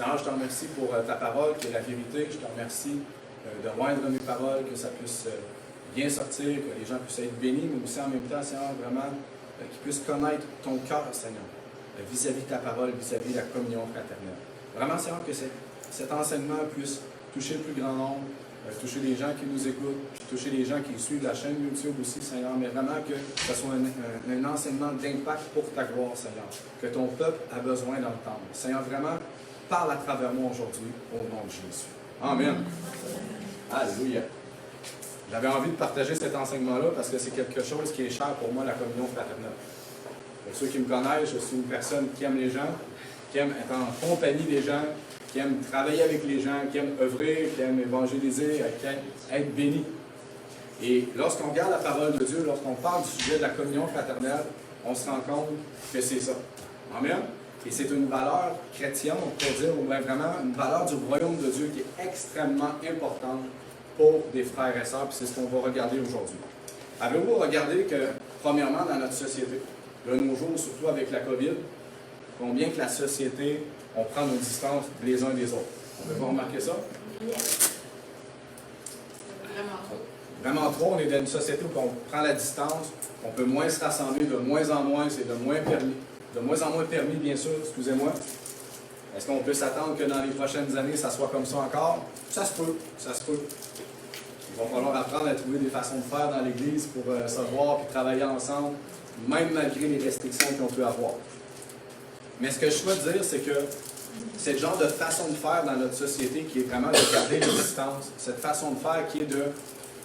Seigneur, je te remercie pour ta parole qui est la vérité. Je te remercie de moindre mes paroles, que ça puisse bien sortir, que les gens puissent être bénis, mais aussi en même temps, Seigneur, vraiment, qu'ils puissent connaître ton cœur, Seigneur, vis-à-vis de ta parole, vis-à-vis de la communion fraternelle. Vraiment, Seigneur, que cet enseignement puisse toucher le plus grand nombre, toucher les gens qui nous écoutent, puis toucher les gens qui suivent la chaîne YouTube aussi, Seigneur, mais vraiment que ce soit un enseignement d'impact pour ta gloire, Seigneur, que ton peuple a besoin d'entendre. Seigneur, vraiment, parle à travers moi aujourd'hui, au nom de Jésus. Amen. Alléluia. J'avais envie de partager cet enseignement-là parce que c'est quelque chose qui est cher pour moi, la communion fraternelle. Pour ceux qui me connaissent, je suis une personne qui aime les gens, qui aime être en compagnie des gens, qui aime travailler avec les gens, qui aime œuvrer, qui aime évangéliser, qui aime être béni. Et lorsqu'on regarde la parole de Dieu, lorsqu'on parle du sujet de la communion fraternelle, on se rend compte que c'est ça. Amen. Et c'est une valeur chrétienne, on pourrait dire, ou vraiment une valeur du royaume de Dieu qui est extrêmement importante pour des frères et sœurs, puis c'est ce qu'on va regarder aujourd'hui. Avez-vous regardé que, premièrement, dans notre société, de nos jours, surtout avec la COVID, combien que la société, on prend nos distances les uns des autres? On peut pas remarquer ça? Vraiment trop, on est dans une société où on prend la distance, on peut moins se rassembler, de moins en moins, c'est de moins en moins permis, bien sûr, excusez-moi. Est-ce qu'on peut s'attendre que dans les prochaines années, ça soit comme ça encore? Ça se peut, ça se peut. Il va falloir apprendre à trouver des façons de faire dans l'Église pour se voir et travailler ensemble, même malgré les restrictions qu'on peut avoir. Mais ce que je souhaite dire, c'est que c'est le genre de façon de faire dans notre société qui est vraiment de garder les distances, cette façon de faire qui est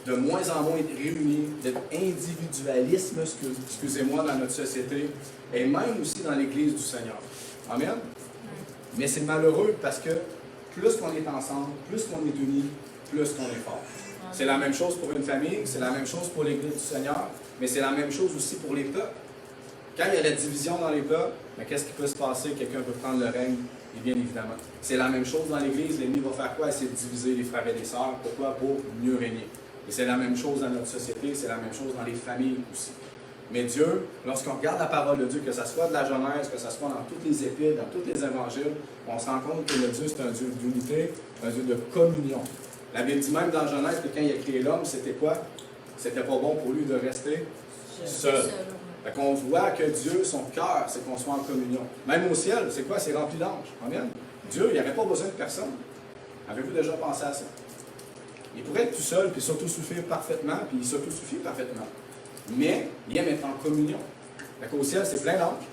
de moins en moins être réunis, d'être individualisme, excusez-moi, dans notre société, et même aussi dans l'Église du Seigneur. Amen? Mais c'est malheureux parce que plus qu'on est ensemble, plus qu'on est unis, plus qu'on est fort. C'est la même chose pour une famille, c'est la même chose pour l'Église du Seigneur, mais c'est la même chose aussi pour les peuples. Quand il y a la division dans les peuples, mais qu'est-ce qui peut se passer? Quelqu'un peut prendre le règne, et bien évidemment. C'est la même chose dans l'Église, l'ennemi va faire quoi? Essayer de diviser les frères et les sœurs. Pourquoi? Pour mieux régner. Et c'est la même chose dans notre société, c'est la même chose dans les familles aussi. Mais Dieu, lorsqu'on regarde la parole de Dieu, que ce soit de la Genèse, que ce soit dans toutes les épîtres, dans tous les évangiles, on se rend compte que le Dieu, c'est un Dieu d'unité, un Dieu de communion. La Bible dit même dans Genèse que quand il a créé l'homme, c'était quoi? C'était pas bon pour lui de rester seul. Fait qu'on voit que Dieu, son cœur, c'est qu'on soit en communion. Même au ciel, c'est quoi? C'est rempli d'anges. Amen. Dieu, il n'aurait pas besoin de personne. Avez-vous déjà pensé à ça? Il pourrait être tout seul, puis s'autosuffire parfaitement, puis il s'autosuffit parfaitement. Mais il aime être en communion. Fait qu'au ciel, c'est plein d'anges.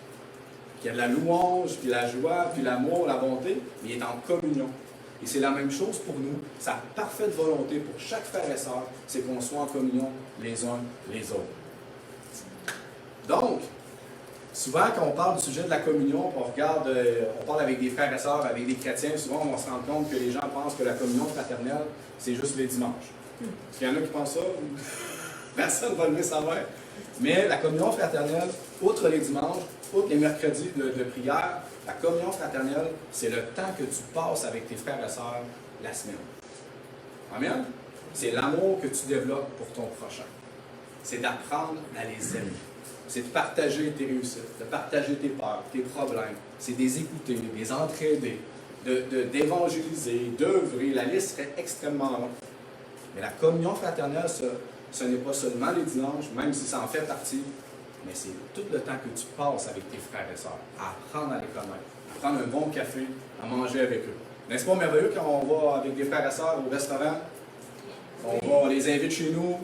Il y a de la louange, puis la joie, puis l'amour, la bonté, mais il est en communion. Et c'est la même chose pour nous. Sa parfaite volonté pour chaque frère et sœur, c'est qu'on soit en communion les uns les autres. Donc, souvent quand on parle du sujet de la communion, on parle avec des frères et sœurs, avec des chrétiens, souvent on va se rendre compte que les gens pensent que la communion fraternelle, c'est juste les dimanches. Est-ce qu'il y en a qui pensent ça? Personne ne va lever sa main. Mais la communion fraternelle, outre les dimanches, outre les mercredis de prière, la communion fraternelle, c'est le temps que tu passes avec tes frères et sœurs la semaine. Amen? C'est l'amour que tu développes pour ton prochain. C'est d'apprendre à les aimer. C'est de partager tes réussites, de partager tes peurs, tes problèmes. C'est de les écouter, de les entraider, d'évangéliser, d'œuvrer. La liste serait extrêmement longue. Mais la communion fraternelle, ce n'est pas seulement les dimanches, même si ça en fait partie, mais c'est tout le temps que tu passes avec tes frères et sœurs, à apprendre à les connaître, à prendre un bon café, à manger avec eux. N'est-ce pas merveilleux quand on va avec des frères et sœurs au restaurant? On les invite chez nous,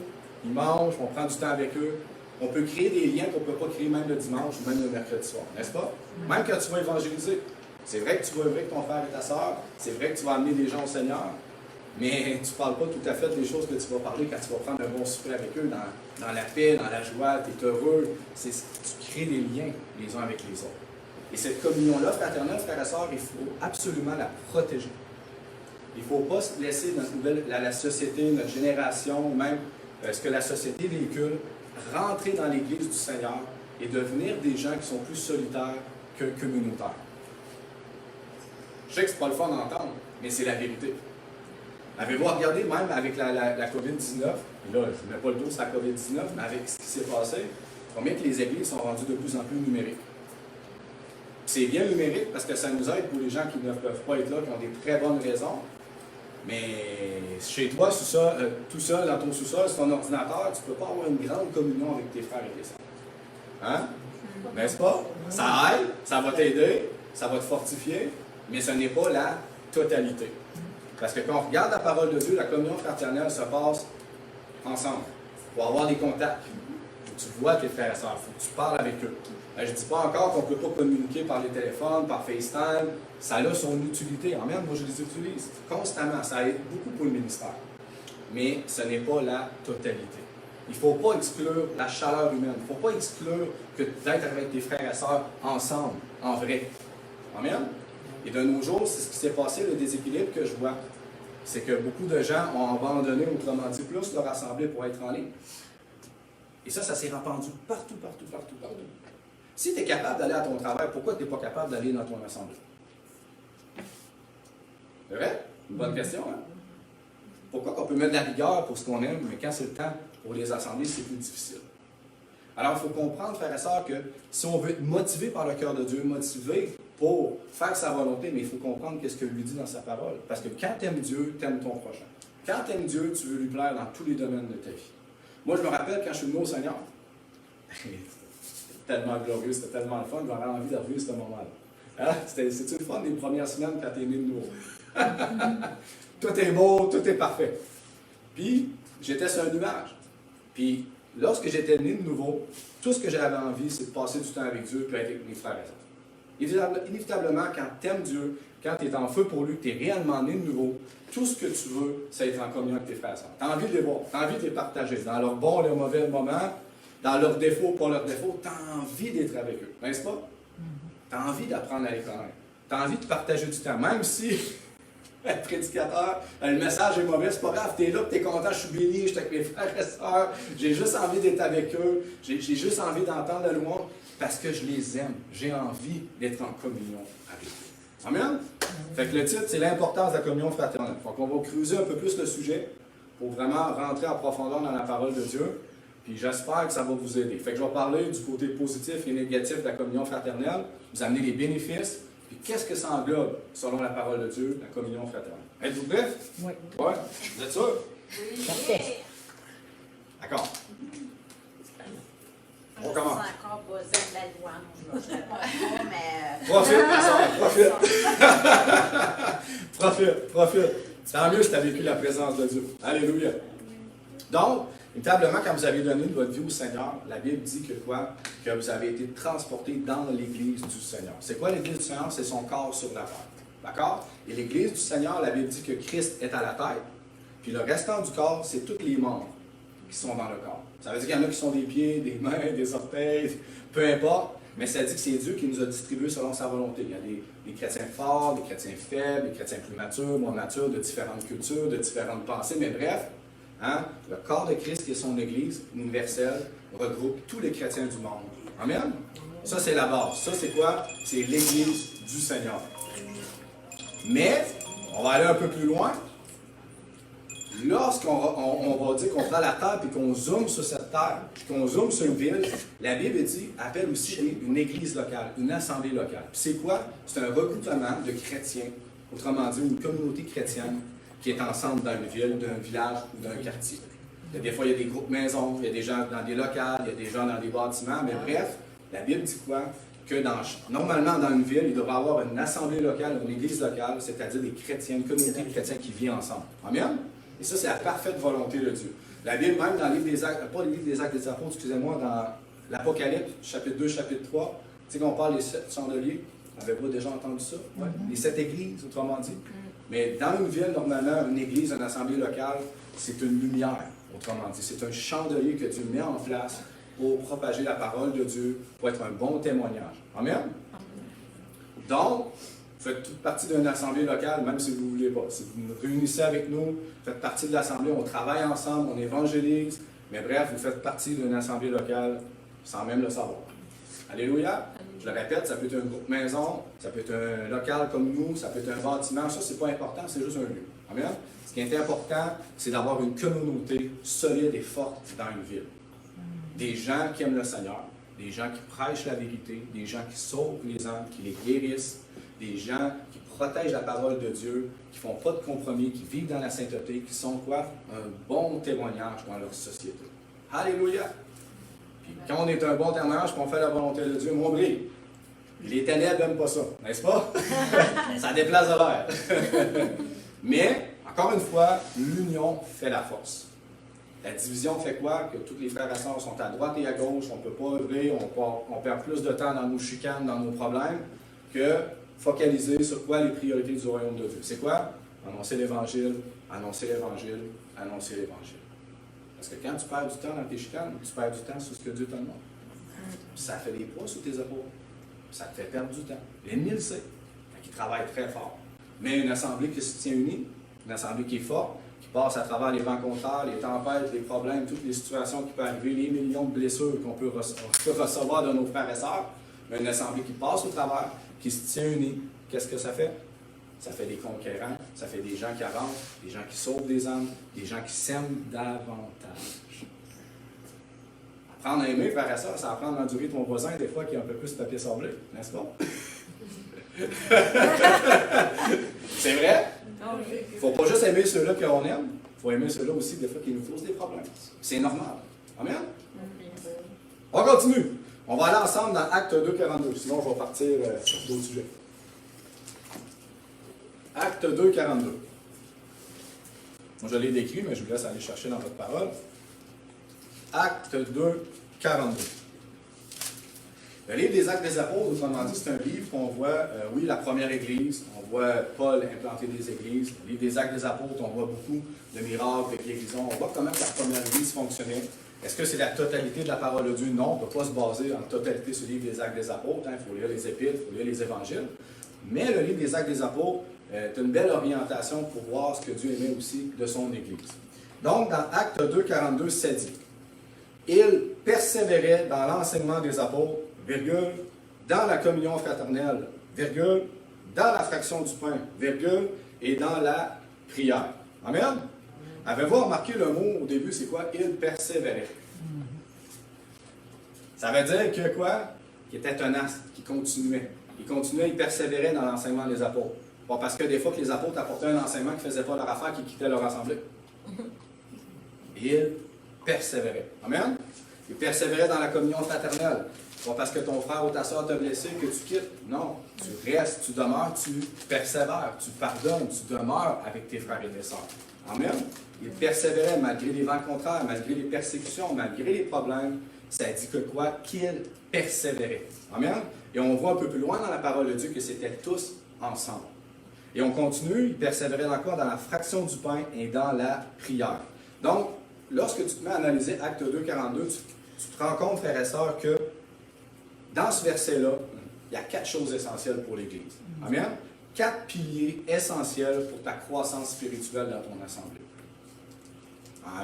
ils mangent, on prend du temps avec eux. On peut créer des liens qu'on ne peut pas créer même le dimanche ou même le mercredi soir, n'est-ce pas? Même quand tu vas évangéliser. C'est vrai que tu vas œuvrer avec ton frère et ta sœur, c'est vrai que tu vas amener des gens au Seigneur, mais tu ne parles pas tout à fait des choses que tu vas parler quand tu vas prendre un bon souper avec eux, dans la paix, dans la joie, tu es heureux. Tu crées des liens les uns avec les autres. Et cette communion-là, fraternelle, frères et sœurs, il faut absolument la protéger. Il ne faut pas se laisser la société, notre génération, même ce que la société véhicule, rentrer dans l'Église du Seigneur et devenir des gens qui sont plus solitaires que communautaires. Je sais que ce n'est pas le fun d'entendre, mais c'est la vérité. Avez-vous regardé même avec la COVID-19, et là, je ne mets pas le dos sur la COVID-19, mais avec ce qui s'est passé, combien que les églises sont rendues de plus en plus numériques? C'est bien numérique parce que ça nous aide pour les gens qui ne peuvent pas être là, qui ont des très bonnes raisons. Mais chez toi, tout seul, dans ton sous-sol, sur ton ordinateur, tu ne peux pas avoir une grande communion avec tes frères et tes sœurs. Hein? N'est-ce pas? Ça aide, ça va t'aider, ça va te fortifier, mais ce n'est pas la totalité. Parce que quand on regarde la parole de Dieu, la communion fraternelle se passe ensemble. Pour avoir des contacts. Faut que tu vois tes frères et sœurs, il faut que tu parles avec eux. Je ne dis pas encore qu'on ne peut pas communiquer par les téléphones, par FaceTime. Ça a son utilité. Amen. Moi, je les utilise constamment. Ça aide beaucoup pour le ministère. Mais ce n'est pas la totalité. Il ne faut pas exclure la chaleur humaine. Il ne faut pas exclure que d'être avec tes frères et sœurs ensemble, en vrai. Amen. Et de nos jours, c'est ce qui s'est passé, le déséquilibre que je vois. C'est que beaucoup de gens ont abandonné, autrement dit, plus leur assemblée pour être en ligne. Et ça s'est répandu partout. Si tu es capable d'aller à ton travail, pourquoi tu n'es pas capable d'aller dans ton assemblée? C'est vrai? Une bonne question, hein? Pourquoi on peut mettre de la rigueur pour ce qu'on aime, mais quand c'est le temps pour les assemblées, c'est plus difficile? Alors, il faut comprendre, frères et sœurs, que si on veut être motivé par le cœur de Dieu, motivé pour faire sa volonté, mais il faut comprendre ce que lui dit dans sa parole. Parce que quand tu aimes Dieu, tu aimes ton prochain. Quand tu aimes Dieu, tu veux lui plaire dans tous les domaines de ta vie. Moi, je me rappelle quand je suis venu au Seigneur. C'était tellement glorieux, c'était tellement le fun, j'aurais envie de revivre ce moment-là. Hein? C'était le fun des premières semaines quand tu es né de nouveau. Tout est beau, tout est parfait. Puis, j'étais sur un nuage. Puis, lorsque j'étais né de nouveau, tout ce que j'avais envie, c'est de passer du temps avec Dieu et avec mes frères et sœurs. Inévitablement, quand tu aimes Dieu, quand tu es en feu pour lui, que tu es réellement né de nouveau, tout ce que tu veux, c'est être en communion avec tes frères et sœurs. Tu as envie de les voir, tu as envie de les partager, dans leurs bons et leurs mauvais moments, dans leurs défauts, pas leurs défauts, tu as envie d'être avec eux, n'est-ce pas? Tu as envie d'apprendre à les connaître. Tu as envie de partager du temps, même si le prédicateur, le message est mauvais, c'est pas grave, tu es là, tu es content, je suis béni, je suis avec mes frères et sœurs, j'ai juste envie d'être avec eux, j'ai juste envie d'entendre la louange, parce que je les aime, j'ai envie d'être en communion avec eux. Amen? Fait que le titre, c'est l'importance de la communion fraternelle. Donc on va creuser un peu plus le sujet pour vraiment rentrer en profondeur dans la parole de Dieu. Puis j'espère que ça va vous aider. Fait que je vais parler du côté positif et négatif de la communion fraternelle, vous amener les bénéfices, puis qu'est-ce que ça englobe, selon la parole de Dieu, la communion fraternelle. Êtes-vous prêts? Oui. Oui? Vous êtes sûr? Oui. Parfait. D'accord. Je suis encore buzzée de la louange. Je ne réponds pas, mais... Profite, ma soeur, profite. Profite. Tant mieux si tu as vécu la présence de Dieu. Alléluia. Donc, inévitablement, quand vous avez donné votre vie au Seigneur, la Bible dit que quoi? Que vous avez été transporté dans l'Église du Seigneur. C'est quoi l'Église du Seigneur? C'est son corps sur la terre. D'accord? Et l'Église du Seigneur, la Bible dit que Christ est à la tête. Puis le restant du corps, c'est tous les membres qui sont dans le corps. Ça veut dire qu'il y en a qui sont des pieds, des mains, des orteils, peu importe. Mais ça dit que c'est Dieu qui nous a distribués selon sa volonté. Il y a des chrétiens forts, des chrétiens faibles, des chrétiens plus matures, moins matures, de différentes cultures, de différentes pensées. Mais bref, hein, le corps de Christ, qui est son Église universelle, regroupe tous les chrétiens du monde. Amen? Ça, c'est la base. Ça, c'est quoi? C'est l'Église du Seigneur. Mais, on va aller un peu plus loin. Lorsqu'on va dire qu'on prend la terre et qu'on zoome sur cette terre, puis qu'on zoome sur une ville, la Bible dit, appelle aussi une église locale, une assemblée locale. Puis c'est quoi? C'est un regroupement de chrétiens, autrement dit, une communauté chrétienne qui est ensemble dans une ville, d'un village ou d'un quartier. Des fois, il y a des groupes maisons, il y a des gens dans des locales, il y a des gens dans des bâtiments, mais bref, la Bible dit quoi? Que normalement, dans une ville, il devrait y avoir une assemblée locale, une église locale, c'est-à-dire des chrétiens, une communauté de chrétiens qui vit ensemble. Amen? Et ça, c'est la parfaite volonté de Dieu. La Bible, même dans le livre des Actes, pas le livre des Actes des Apôtres, excusez-moi, dans l'Apocalypse, chapitre 2, chapitre 3, tu sais qu'on parle des 7 chandeliers, on avait pas déjà entendu ça? Ouais. Les 7 églises, autrement dit. Mais dans une ville, normalement, une église, une assemblée locale, c'est une lumière, autrement dit. C'est un chandelier que Dieu met en place pour propager la parole de Dieu, pour être un bon témoignage. Amen? Donc, vous faites toute partie d'une assemblée locale, même si vous ne voulez pas. Si vous nous réunissez avec nous, vous faites partie de l'assemblée, on travaille ensemble, on évangélise, mais bref, vous faites partie d'une assemblée locale sans même le savoir. Alléluia! Je le répète, ça peut être un groupe maison, ça peut être un local comme nous, ça peut être un bâtiment, ça, c'est pas important, c'est juste un lieu. Amen? Ce qui est important, c'est d'avoir une communauté solide et forte dans une ville. Des gens qui aiment le Seigneur, des gens qui prêchent la vérité, des gens qui sauvent les âmes, qui les guérissent, des gens qui protègent la parole de Dieu, qui ne font pas de compromis, qui vivent dans la sainteté, qui sont quoi? Un bon témoignage dans leur société. Alléluia! Puis quand on est un bon témoignage, qu'on fait la volonté de Dieu, on brille. Les ténèbres n'aiment pas ça, n'est-ce pas? Ça déplace de l'air. Mais, encore une fois, l'union fait la force. La division fait quoi? Que tous les frères et sœurs sont à droite et à gauche, on ne peut pas œuvrer, on perd plus de temps dans nos chicanes, dans nos problèmes, que focaliser sur quoi les priorités du royaume de Dieu. C'est quoi? Annoncer l'Évangile, annoncer l'Évangile, annoncer l'Évangile. Parce que quand tu perds du temps dans tes chicanes, tu perds du temps sur ce que Dieu te demande. Puis ça fait des poids sur tes épaules. Puis ça te fait perdre du temps. L'ennemi le sait. Il travaille très fort. Mais une assemblée qui se tient unie, une assemblée qui est forte, qui passe à travers les vents contraires, les tempêtes, les problèmes, toutes les situations qui peuvent arriver, les millions de blessures qu'on peut recevoir de nos frères et sœurs, mais une assemblée qui passe au travers, qui se tient unie, qu'est-ce que ça fait? Ça fait des conquérants, ça fait des gens qui avancent, des gens qui sauvent des âmes, des gens qui s'aiment davantage. Apprendre à aimer, frères et sœurs, c'est apprendre à endurer ton voisin, des fois, qui a un peu plus de papier sablé, n'est-ce pas? C'est vrai? Il ne faut pas juste aimer ceux-là qu'on aime, il faut aimer ceux-là aussi, des fois, qui nous causent des problèmes. C'est normal. Amen? On continue. On va aller ensemble dans Acte 2, 42. Sinon, je vais partir sur d'autres sujets. Acte 2, 42. Moi, je l'ai décrit, mais je vous laisse aller chercher dans votre parole. Acte 2, 42. Le livre des Actes des Apôtres, autrement dit, c'est un livre qu'on voit, oui, la première Église, on voit Paul implanter des églises. Le livre des Actes des Apôtres, on voit beaucoup de miracles, de guérisons. On voit comment la première Église fonctionnait. Est-ce que c'est la totalité de la parole de Dieu? Non, on ne peut pas se baser en totalité sur le livre des Actes des Apôtres. Il faut lire les Épîtres, il faut lire les Évangiles. Mais le livre des Actes des Apôtres est une belle orientation pour voir ce que Dieu aimait aussi de son Église. Donc, dans Acte 2, 42, c'est dit, « Il persévérait dans l'enseignement des apôtres, virgule, dans la communion fraternelle, virgule, dans la fraction du pain, virgule, et dans la prière. » Amen? Avez-vous remarqué le mot au début, c'est quoi? Il persévérait. Ça veut dire que quoi? Qu'il était tenace, qu'il continuait. Il continuait, il persévérait dans l'enseignement des apôtres. Pas parce que des fois que les apôtres apportaient un enseignement qui ne faisait pas leur affaire, qu'ils quittaient leur assemblée. Il persévérait. Amen? Il persévérait dans la communion fraternelle. Pas parce que ton frère ou ta soeur t'a blessé que tu quittes. Non. Tu restes, tu demeures, tu persévères, tu pardonnes, tu demeures avec tes frères et tes sœurs. Amen? Il persévérait malgré les vents contraires, malgré les persécutions, malgré les problèmes. Ça dit que quoi? Qu'il persévérait. Amen? Et on voit un peu plus loin dans la parole de Dieu que c'était tous ensemble. Et on continue, il persévérait encore dans la fraction du pain et dans la prière. Donc, lorsque tu te mets à analyser Acte 2, 42, tu te rends compte, frères et sœurs, que dans ce verset-là, il y a 4 choses essentielles pour l'Église. Amen? 4 piliers essentiels pour ta croissance spirituelle dans ton assemblée.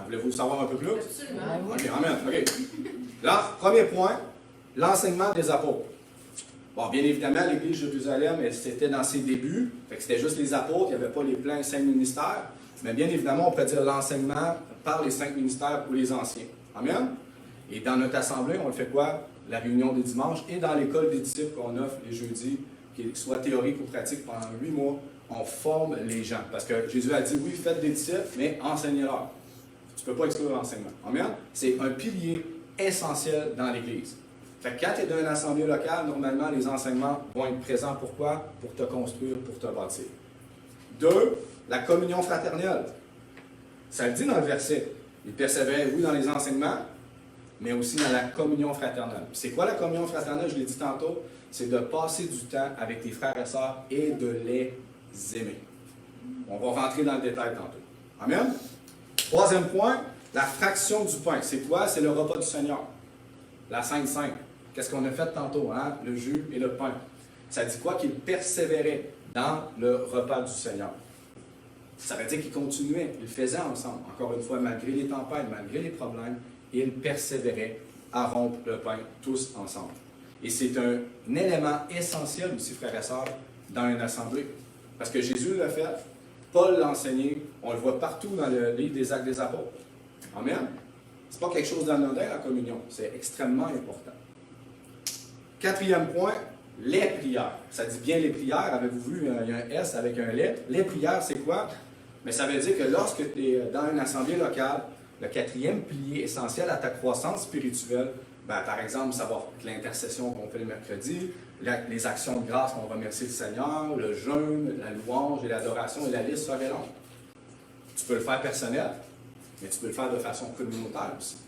Voulez-vous savoir un peu plus? Absolument. OK, amen. OK. Là, premier point, l'enseignement des apôtres. Bon, bien évidemment, l'Église de Jérusalem, c'était dans ses débuts. C'était juste les apôtres, il n'y avait pas les pleins 5 ministères. Mais bien évidemment, on peut dire l'enseignement par les 5 ministères ou les anciens. Amen? Et dans notre assemblée, on le fait quoi? La réunion des dimanches et dans l'école des disciples qu'on offre les jeudis, qu'il soit théorique ou pratique pendant 8 mois, on forme les gens. Parce que Jésus a dit, oui, faites des disciples, mais enseignez-leur. Tu ne peux pas exclure l'enseignement. Amen? C'est un pilier essentiel dans l'Église. Fait que quand tu es dans une assemblée locale, normalement, les enseignements vont être présents. Pourquoi? Pour te construire, pour te bâtir. 2, la communion fraternelle. Ça le dit dans le verset. Il persévérait, oui, dans les enseignements, mais aussi dans la communion fraternelle. C'est quoi la communion fraternelle? Je l'ai dit tantôt. C'est de passer du temps avec tes frères et sœurs et de les aimer. On va rentrer dans le détail tantôt. Amen? 3e point, la fraction du pain. C'est quoi? C'est le repas du Seigneur. La Sainte Sainte. Qu'est-ce qu'on a fait tantôt? Hein? Le jus et le pain. Ça dit quoi? Qu'il persévérait dans le repas du Seigneur. Ça veut dire qu'il continuait. Il faisait ensemble. Encore une fois, malgré les tempêtes, malgré les problèmes, il persévérait à rompre le pain tous ensemble. Et c'est un élément essentiel aussi, frères et sœurs, dans une assemblée. Parce que Jésus l'a fait, Paul l'a enseigné, on le voit partout dans le livre des Actes des Apôtres. Amen? C'est pas quelque chose d'anodin, la communion. C'est extrêmement important. Quatrième point, les prières. Ça dit bien les prières. Avez-vous vu, il y a un S avec un les. Les prières, c'est quoi? Mais ça veut dire que lorsque tu es dans une assemblée locale, le quatrième pilier essentiel à ta croissance spirituelle, ben, par exemple, ça va être l'intercession qu'on fait le mercredi, les actions de grâce qu'on remercie le Seigneur, le jeûne, la louange et l'adoration, et la liste serait longue. Tu peux le faire personnel, mais tu peux le faire de façon communautaire aussi.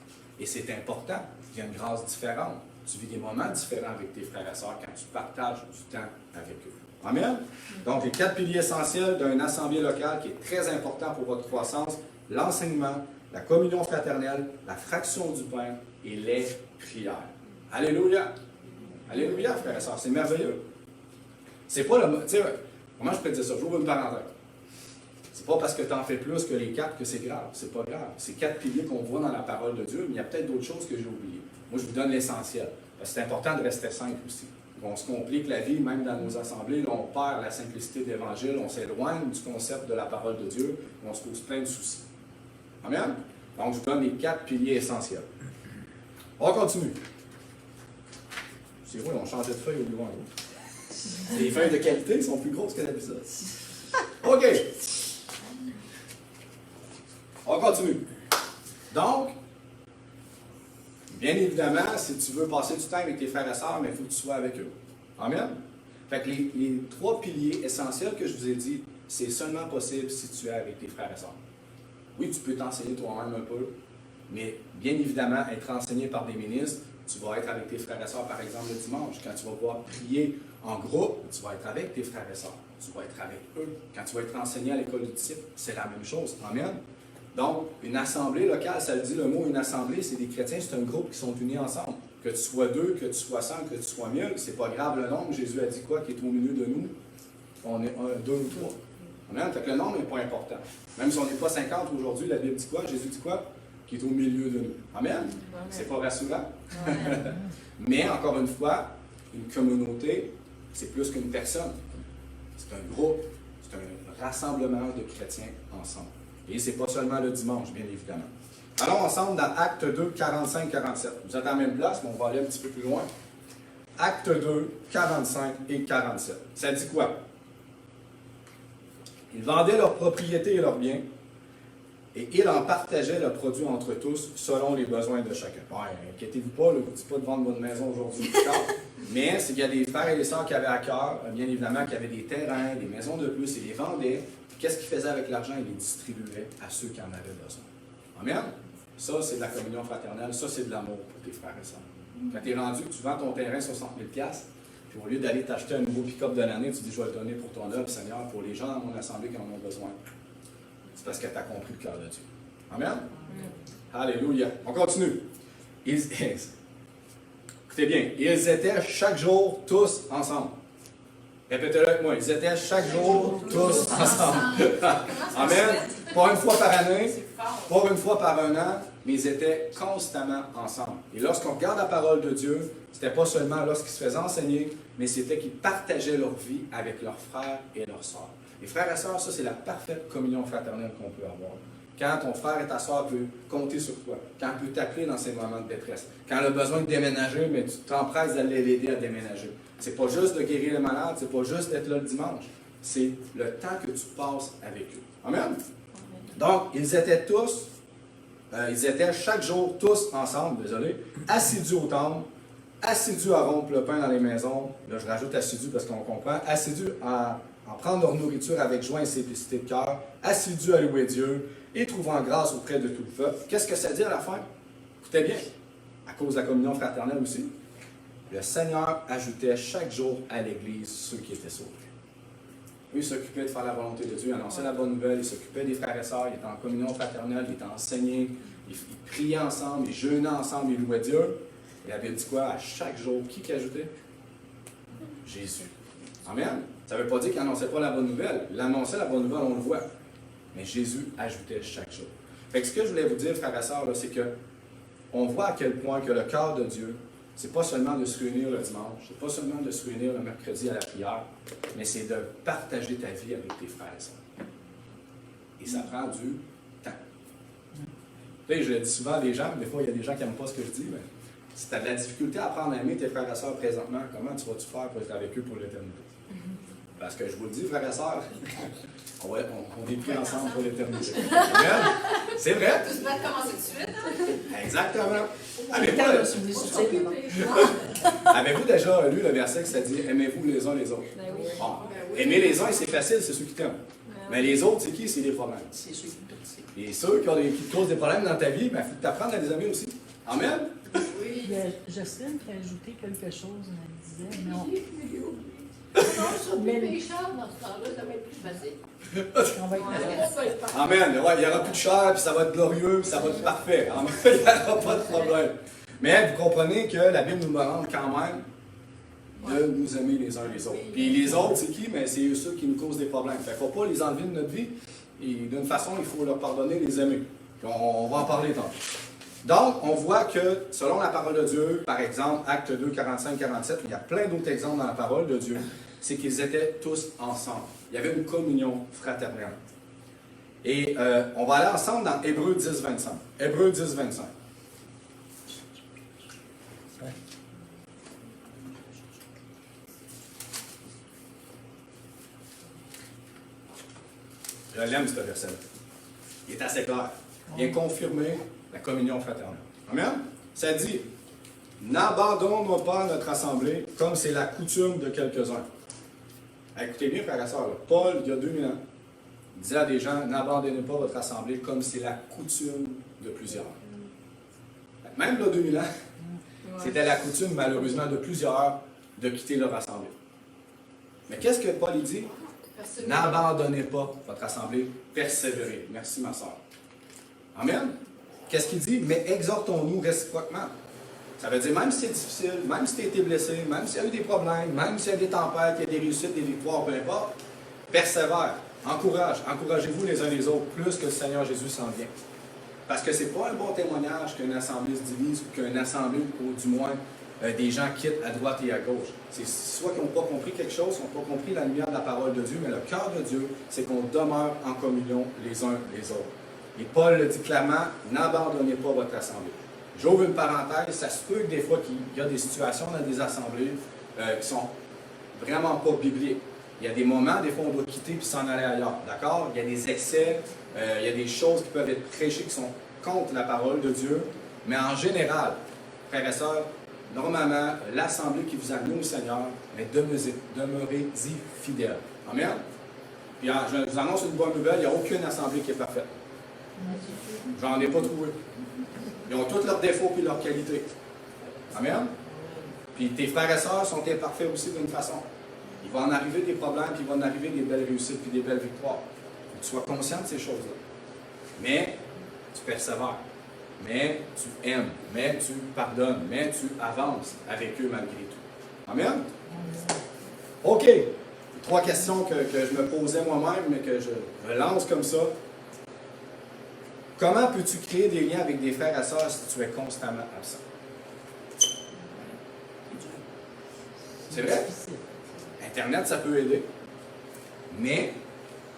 Et c'est important. Il y a une grâce différente. Tu vis des moments différents avec tes frères et sœurs quand tu partages du temps avec eux. Amen? Donc, les 4 piliers essentiels d'une assemblée locale qui est très important pour votre croissance, l'enseignement, la communion fraternelle, la fraction du pain et les prières. Alléluia! Alléluia, frères et sœurs, c'est merveilleux. C'est pas le... Tu sais, comment je peux dire ça? J'ouvre une parenthèse. C'est pas parce que tu en fais plus que les 4 que c'est grave. C'est pas grave. C'est 4 piliers qu'on voit dans la parole de Dieu, mais il y a peut-être d'autres choses que j'ai oubliées. Moi, je vous donne l'essentiel. Parce que c'est important de rester simple aussi. On se complique la vie, même dans nos assemblées. Là, on perd la simplicité de l'Évangile, on s'éloigne du concept de la parole de Dieu, et on se pose plein de soucis. Amen? Donc, je vous donne les 4 piliers essentiels. On continue. C'est vrai, on changeait de feuille au bureau. Les feuilles de qualité sont plus grosses que d'habitude. OK. On continue. Donc, bien évidemment, si tu veux passer du temps avec tes frères et sœurs, il faut que tu sois avec eux. Amen? Fait que les 3 piliers essentiels que je vous ai dit, c'est seulement possible si tu es avec tes frères et sœurs. Oui, tu peux t'enseigner toi-même un peu, mais bien évidemment, être enseigné par des ministres, tu vas être avec tes frères et sœurs, par exemple, le dimanche. Quand tu vas pouvoir prier en groupe, tu vas être avec tes frères et sœurs. Tu vas être avec eux. Quand tu vas être enseigné à l'école du disciple, c'est la même chose. Amen? Donc, une assemblée locale, ça le dit le mot, une assemblée, c'est des chrétiens, c'est un groupe qui sont unis ensemble. Que tu sois 2, que tu sois 100, que tu sois 1000, c'est pas grave le nombre. Jésus a dit quoi? Qui est au milieu de nous? On est 1, 2 ou 3. Amen? Fait que le nombre n'est pas important. Même si on n'est pas 50 aujourd'hui, la Bible dit quoi? Jésus dit quoi? Qui est au milieu de nous. Amen? C'est pas rassurant. Mais, encore une fois, une communauté, c'est plus qu'une personne. C'est un groupe, c'est un rassemblement de chrétiens ensemble. Et ce n'est pas seulement le dimanche, bien évidemment. Allons ensemble dans Acte 2, 45-47. Vous êtes à la même place, mais on va aller un petit peu plus loin. Acte 2, 45 et 47. Ça dit quoi? Ils vendaient leurs propriétés et leurs biens, et ils en partageaient le produit entre tous, selon les besoins de chacun. Bon, inquiétez-vous pas, je ne vous dis pas de vendre votre maison aujourd'hui. Mais c'est qu'il y a des frères et des sœurs qui avaient à cœur, bien évidemment, qui avaient des terrains, des maisons de plus, et les vendaient. Qu'est-ce qu'ils faisaient avec l'argent? Ils les distribuaient à ceux qui en avaient besoin. Amen? Ça, c'est de la communion fraternelle. Ça, c'est de l'amour pour tes frères et sœurs. Quand tu es rendu, tu vends ton terrain 60 000 $, puis au lieu d'aller t'acheter un nouveau pick-up de l'année, tu dis, je vais le donner pour ton œuvre, Seigneur, pour les gens dans mon assemblée qui en ont besoin. C'est parce que tu as compris le cœur de Dieu. Amen? Alléluia. On continue. Écoutez bien, ils étaient chaque jour tous ensemble. Répétez-le avec moi. Ils étaient chaque jour tous ensemble. Amen. Pas une fois par année, pas une fois par un an, mais ils étaient constamment ensemble. Et lorsqu'on regarde la parole de Dieu, c'était pas seulement lorsqu'ils se faisaient enseigner, mais c'était qu'ils partageaient leur vie avec leurs frères et leurs sœurs. Les frères et sœurs, ça, c'est la parfaite communion fraternelle qu'on peut avoir. Quand ton frère et ta sœur peuvent compter sur toi, quand elle peut t'appeler dans ces moments de détresse, quand elle a besoin de déménager, mais tu t'empresses d'aller l'aider à déménager. C'est pas juste de guérir les malades, c'est pas juste d'être là le dimanche. C'est le temps que tu passes avec eux. Amen? Donc, ils étaient chaque jour tous ensemble, assidus au temple, assidus à rompre le pain dans les maisons. Là, je rajoute assidus parce qu'on comprend. Assidus à prendre leur nourriture avec joie et simplicité de cœur, assidus à louer Dieu et trouvant grâce auprès de tout le peuple. Qu'est-ce que ça dit à la fin? Écoutez bien, à cause de la communion fraternelle aussi, le Seigneur ajoutait chaque jour à l'Église ceux qui étaient sauvés. Lui, il s'occupait de faire la volonté de Dieu, il annonçait la bonne nouvelle, il s'occupait des frères et sœurs, il était en communion fraternelle, il était enseigné, il priait ensemble, il jeûnait ensemble, il louait Dieu. Et la Bible dit quoi? À chaque jour, qui ajoutait? Jésus. Amen. Ça ne veut pas dire qu'il n'annonçait pas la bonne nouvelle. Il annonçait la bonne nouvelle, on le voit. Mais Jésus ajoutait chaque jour. Fait que ce que je voulais vous dire, frères et sœurs, c'est que on voit à quel point que le cœur de Dieu, c'est pas seulement de se réunir le dimanche, c'est pas seulement de se réunir le mercredi à la prière, mais c'est de partager ta vie avec tes frères et sœurs. Et ça prend du temps. Tu sais, je le dis souvent à des gens, des fois il y a des gens qui n'aiment pas ce que je dis, mais Si tu as de la difficulté à apprendre à aimer tes frères et sœurs présentement, comment tu vas-tu faire pour être avec eux pour l'éternité? Parce que je vous le dis, frères et sœurs, on est pris ensemble pour l'éternité. C'est vrai? Tu vas commencer tout de suite, hein? Exactement. Avez-vous déjà lu le verset qui ça dit « Aimez-vous les uns les autres » Bon, aimer les uns, c'est facile, c'est ceux qui t'aiment. Mais les autres, c'est qui? C'est des problèmes. C'est ceux qui te Et ceux qui te causent des problèmes dans ta vie, il faut que tu apprennes à les aimer aussi. Amen? Il y a Jocelyne qui a ajouté quelque chose, elle disait, non. Non, sur les pécheurs, dans ce temps-là, ça va être plus facile. On va être Amen. Ouais, il n'y aura plus de chair, puis ça va être glorieux, puis ça va être parfait. Amen. Il n'y aura pas de problème. Mais vous comprenez que la Bible nous demande quand même de nous aimer les uns les autres. Puis les autres, c'est qui? Mais c'est ceux qui nous causent des problèmes. Il ne faut pas les enlever de notre vie. Et d'une façon, il faut leur pardonner, les aimer. Puis on va en parler tantôt. Donc, on voit que, selon la parole de Dieu, par exemple, Actes 2, 45, 47, il y a plein d'autres exemples dans la parole de Dieu, c'est qu'ils étaient tous ensemble. Il y avait une communion fraternelle. Et on va aller ensemble dans Hébreux 10, 25. Hébreux 10, 25. Je l'aime, ce verset-là. Il est assez clair. Il vient confirmer la communion fraternelle. Amen? Ça dit, n'abandonnons pas notre assemblée comme c'est la coutume de quelques-uns. Écoutez bien, frères et sœurs, Paul, il y a 2000 ans, disait à des gens, n'abandonnez pas votre assemblée comme c'est la coutume de plusieurs. Même là, 2000 ans, c'était la coutume, malheureusement, de plusieurs de quitter leur assemblée. Mais qu'est-ce que Paul dit? N'abandonnez pas votre assemblée, persévérez. Merci, ma soeur. Amen. Qu'est-ce qu'il dit? Mais exhortons-nous réciproquement. Ça veut dire, même si c'est difficile, même si tu as été blessé, même s'il y a eu des problèmes, même s'il y a des tempêtes, il y a des réussites, des victoires, peu importe, persévère, encouragez-vous les uns les autres, plus que le Seigneur Jésus s'en vient. Parce que ce n'est pas un bon témoignage qu'une assemblée se divise ou qu'une assemblée, ou du moins, des gens quittent à droite et à gauche. C'est soit qu'ils n'ont pas compris quelque chose, ils n'ont pas compris la lumière de la parole de Dieu, mais le cœur de Dieu, c'est qu'on demeure en communion les uns les autres. Et Paul le dit clairement, n'abandonnez pas votre assemblée. J'ouvre une parenthèse, ça se peut que des fois qu'il y a des situations dans des assemblées qui sont vraiment pas bibliques. Il y a des moments, des fois on doit quitter puis s'en aller ailleurs, d'accord? Il y a des excès, il y a des choses qui peuvent être prêchées qui sont contre la parole de Dieu, mais en général, frères et sœurs, normalement, l'assemblée qui vous amène au Seigneur, mais demeurez-y fidèles. Amen? Puis je vous annonce une bonne nouvelle, il n'y a aucune assemblée qui est parfaite. J'en ai pas trouvé. Ils ont tous leurs défauts et leurs qualités. Amen? Puis tes frères et sœurs sont imparfaits aussi d'une façon. Il va en arriver des problèmes, puis il va en arriver des belles réussites puis des belles victoires. Faut que tu sois conscient de ces choses-là. Mais tu persévères. Mais tu aimes. Mais tu pardonnes. Mais tu avances avec eux malgré tout. Amen? OK. 3 questions que je me posais moi-même, mais que je lance comme ça. Comment peux-tu créer des liens avec des frères et sœurs si tu es constamment absent? C'est vrai? Internet, ça peut aider. Mais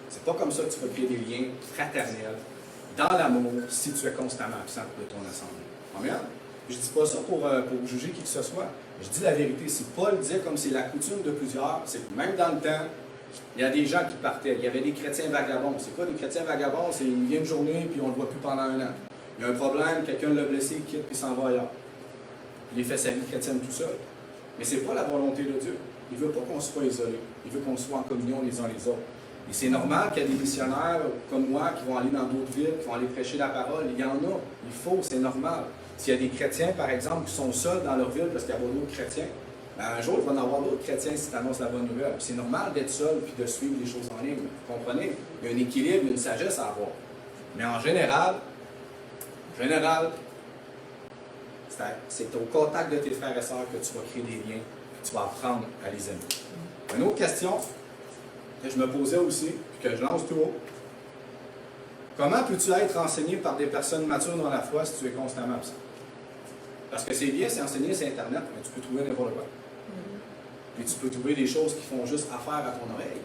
c'est pas comme ça que tu vas créer des liens fraternels dans l'amour si tu es constamment absent de ton assemblée. Amen? Je ne dis pas ça pour juger qui que ce soit. Je dis la vérité. Si Paul disait comme c'est la coutume de plusieurs, c'est que même dans le temps, il y a des gens qui partaient. Il y avait des chrétiens vagabonds. C'est quoi des chrétiens vagabonds? C'est il vient une journée puis on ne le voit plus pendant un an. Il y a un problème, quelqu'un l'a blessé, il quitte puis s'en va ailleurs. Il fait sa vie chrétienne tout seul. Mais ce n'est pas la volonté de Dieu. Il ne veut pas qu'on soit isolés. Il veut qu'on soit en communion les uns les autres. Et c'est normal qu'il y ait des missionnaires comme moi qui vont aller dans d'autres villes, qui vont aller prêcher la parole. Il y en a. Il faut, c'est normal. S'il y a des chrétiens, par exemple, qui sont seuls dans leur ville parce qu'il y a d'autres chrétiens, ben un jour, il va y en avoir d'autres chrétiens si tu annonces la bonne nouvelle. C'est normal d'être seul et de suivre les choses en ligne. Vous comprenez? Il y a un équilibre, une sagesse à avoir. Mais en général, c'est au contact de tes frères et sœurs que tu vas créer des liens et tu vas apprendre à les aimer. Une autre question que je me posais aussi, puis que je lance tout haut. Comment peux-tu être enseigné par des personnes matures dans la foi si tu es constamment absent? Parce que c'est bien, c'est enseigné sur Internet, mais tu peux trouver n'importe quoi. Puis tu peux trouver des choses qui font juste affaire à ton oreille.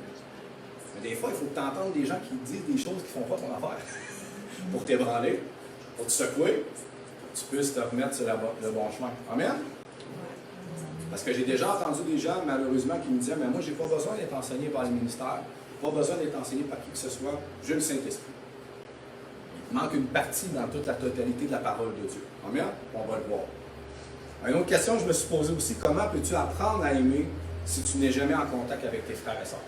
Mais des fois, il faut que tu entendes des gens qui disent des choses qui ne font pas ton affaire. Pour t'ébranler, pour te secouer, tu puisses te remettre sur le bon chemin. Amen? Parce que j'ai déjà entendu des gens, malheureusement, qui me disaient, mais moi, je n'ai pas besoin d'être enseigné par le ministère, pas besoin d'être enseigné par qui que ce soit, j'ai le Saint-Esprit. Il manque une partie dans toute la totalité de la parole de Dieu. Amen? On va le voir. Une autre question que je me suis posée aussi, comment peux-tu apprendre à aimer si tu n'es jamais en contact avec tes frères et sœurs?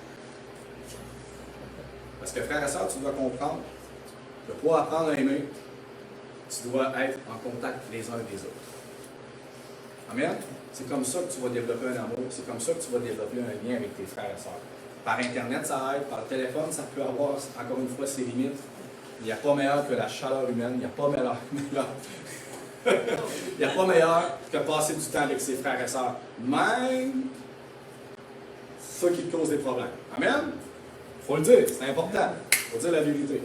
Parce que frères et sœurs, tu dois comprendre que pour apprendre à aimer, tu dois être en contact les uns avec les autres. Amen? C'est comme ça que tu vas développer un amour, c'est comme ça que tu vas développer un lien avec tes frères et sœurs. Par Internet, ça aide, par téléphone, ça peut avoir, encore une fois, ses limites. Il n'y a pas meilleur que la chaleur humaine, il n'y a pas meilleur. Il n'y a pas meilleur que passer du temps avec ses frères et sœurs, même ceux qui te causent des problèmes. Amen? Il faut le dire, c'est important. Il faut dire la vérité.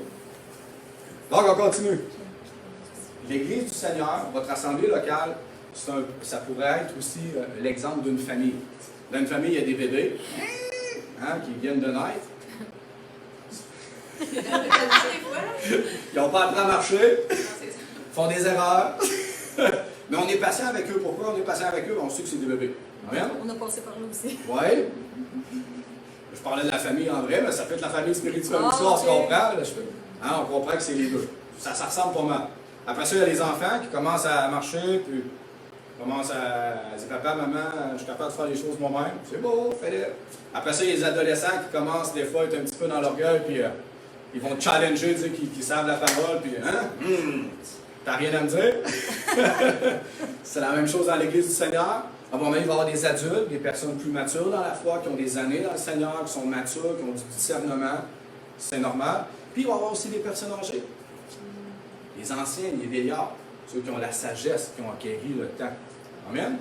Donc, on continue. L'Église du Seigneur, votre assemblée locale, ça pourrait être aussi l'exemple d'une famille. Dans une famille, il y a des bébés qui viennent de naître. Ils n'ont pas appris à marcher, font des erreurs. Mais on est patient avec eux. Pourquoi on est patient avec eux? On sait que c'est des bébés. Amen? On a passé par là aussi. Oui. Je parlais de la famille en vrai, mais ça peut être la famille spirituelle aussi, on se comprend. Là, on comprend que c'est les deux. Ça ressemble pas mal. Après ça, il y a les enfants qui commencent à marcher, puis commencent à dire, papa, maman, je suis capable de faire les choses moi-même. C'est beau, fais-le. Après ça, il y a les adolescents qui commencent des fois à être un petit peu dans l'orgueil, puis ils vont challenger, dire qu'ils savent la parole, puis t'as rien à me dire? C'est la même chose dans l'Église du Seigneur. À un moment, il va y avoir des adultes, des personnes plus matures dans la foi, qui ont des années dans le Seigneur, qui sont matures, qui ont du discernement. C'est normal. Puis il va y avoir aussi des personnes âgées. Les anciens, les vieillards, ceux qui ont la sagesse, qui ont acquéri le temps. Amen?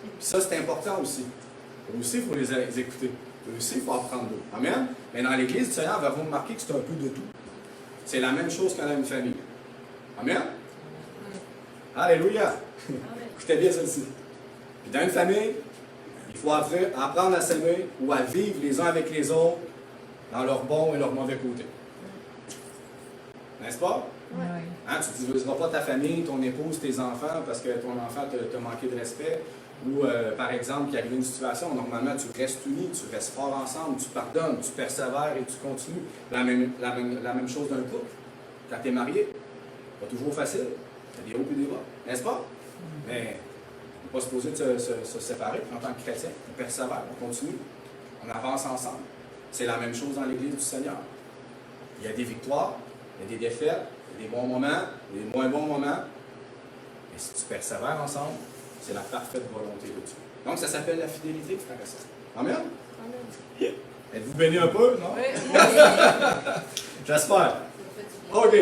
Puis ça, c'est important aussi. Eux aussi, il faut les écouter. Eux aussi, il faut apprendre d'eux. Amen? Mais dans l'Église du Seigneur, vous remarquer que c'est un peu de tout. C'est la même chose qu'dans une famille. Amen? Alléluia! Écoutez bien celle-ci. Puis dans une famille, il faut apprendre à s'aimer ou à vivre les uns avec les autres dans leur bon et leur mauvais côté. N'est-ce pas? Oui. Hein, tu ne diviseras pas ta famille, ton épouse, tes enfants parce que ton enfant t'a manqué de respect. Ou, par exemple, qu'il arrive une situation, normalement, tu restes unis, tu restes fort ensemble, tu pardonnes, tu persévères et tu continues. La même chose d'un couple. Quand tu es marié, pas toujours facile. Il y a des hauts et des bas. N'est-ce pas? Mais on n'est pas supposé se séparer en tant que chrétien. On persévère, on continue. On avance ensemble. C'est la même chose dans l'Église du Seigneur. Il y a des victoires, il y a des défaites, il y a des bons moments, des moins bons moments. Et si tu persévères ensemble, c'est la parfaite volonté de Dieu. Donc, ça s'appelle la fidélité, frère et sœur. Amen? Amen. Êtes-vous bénis un peu, non? Oui. J'espère. OK.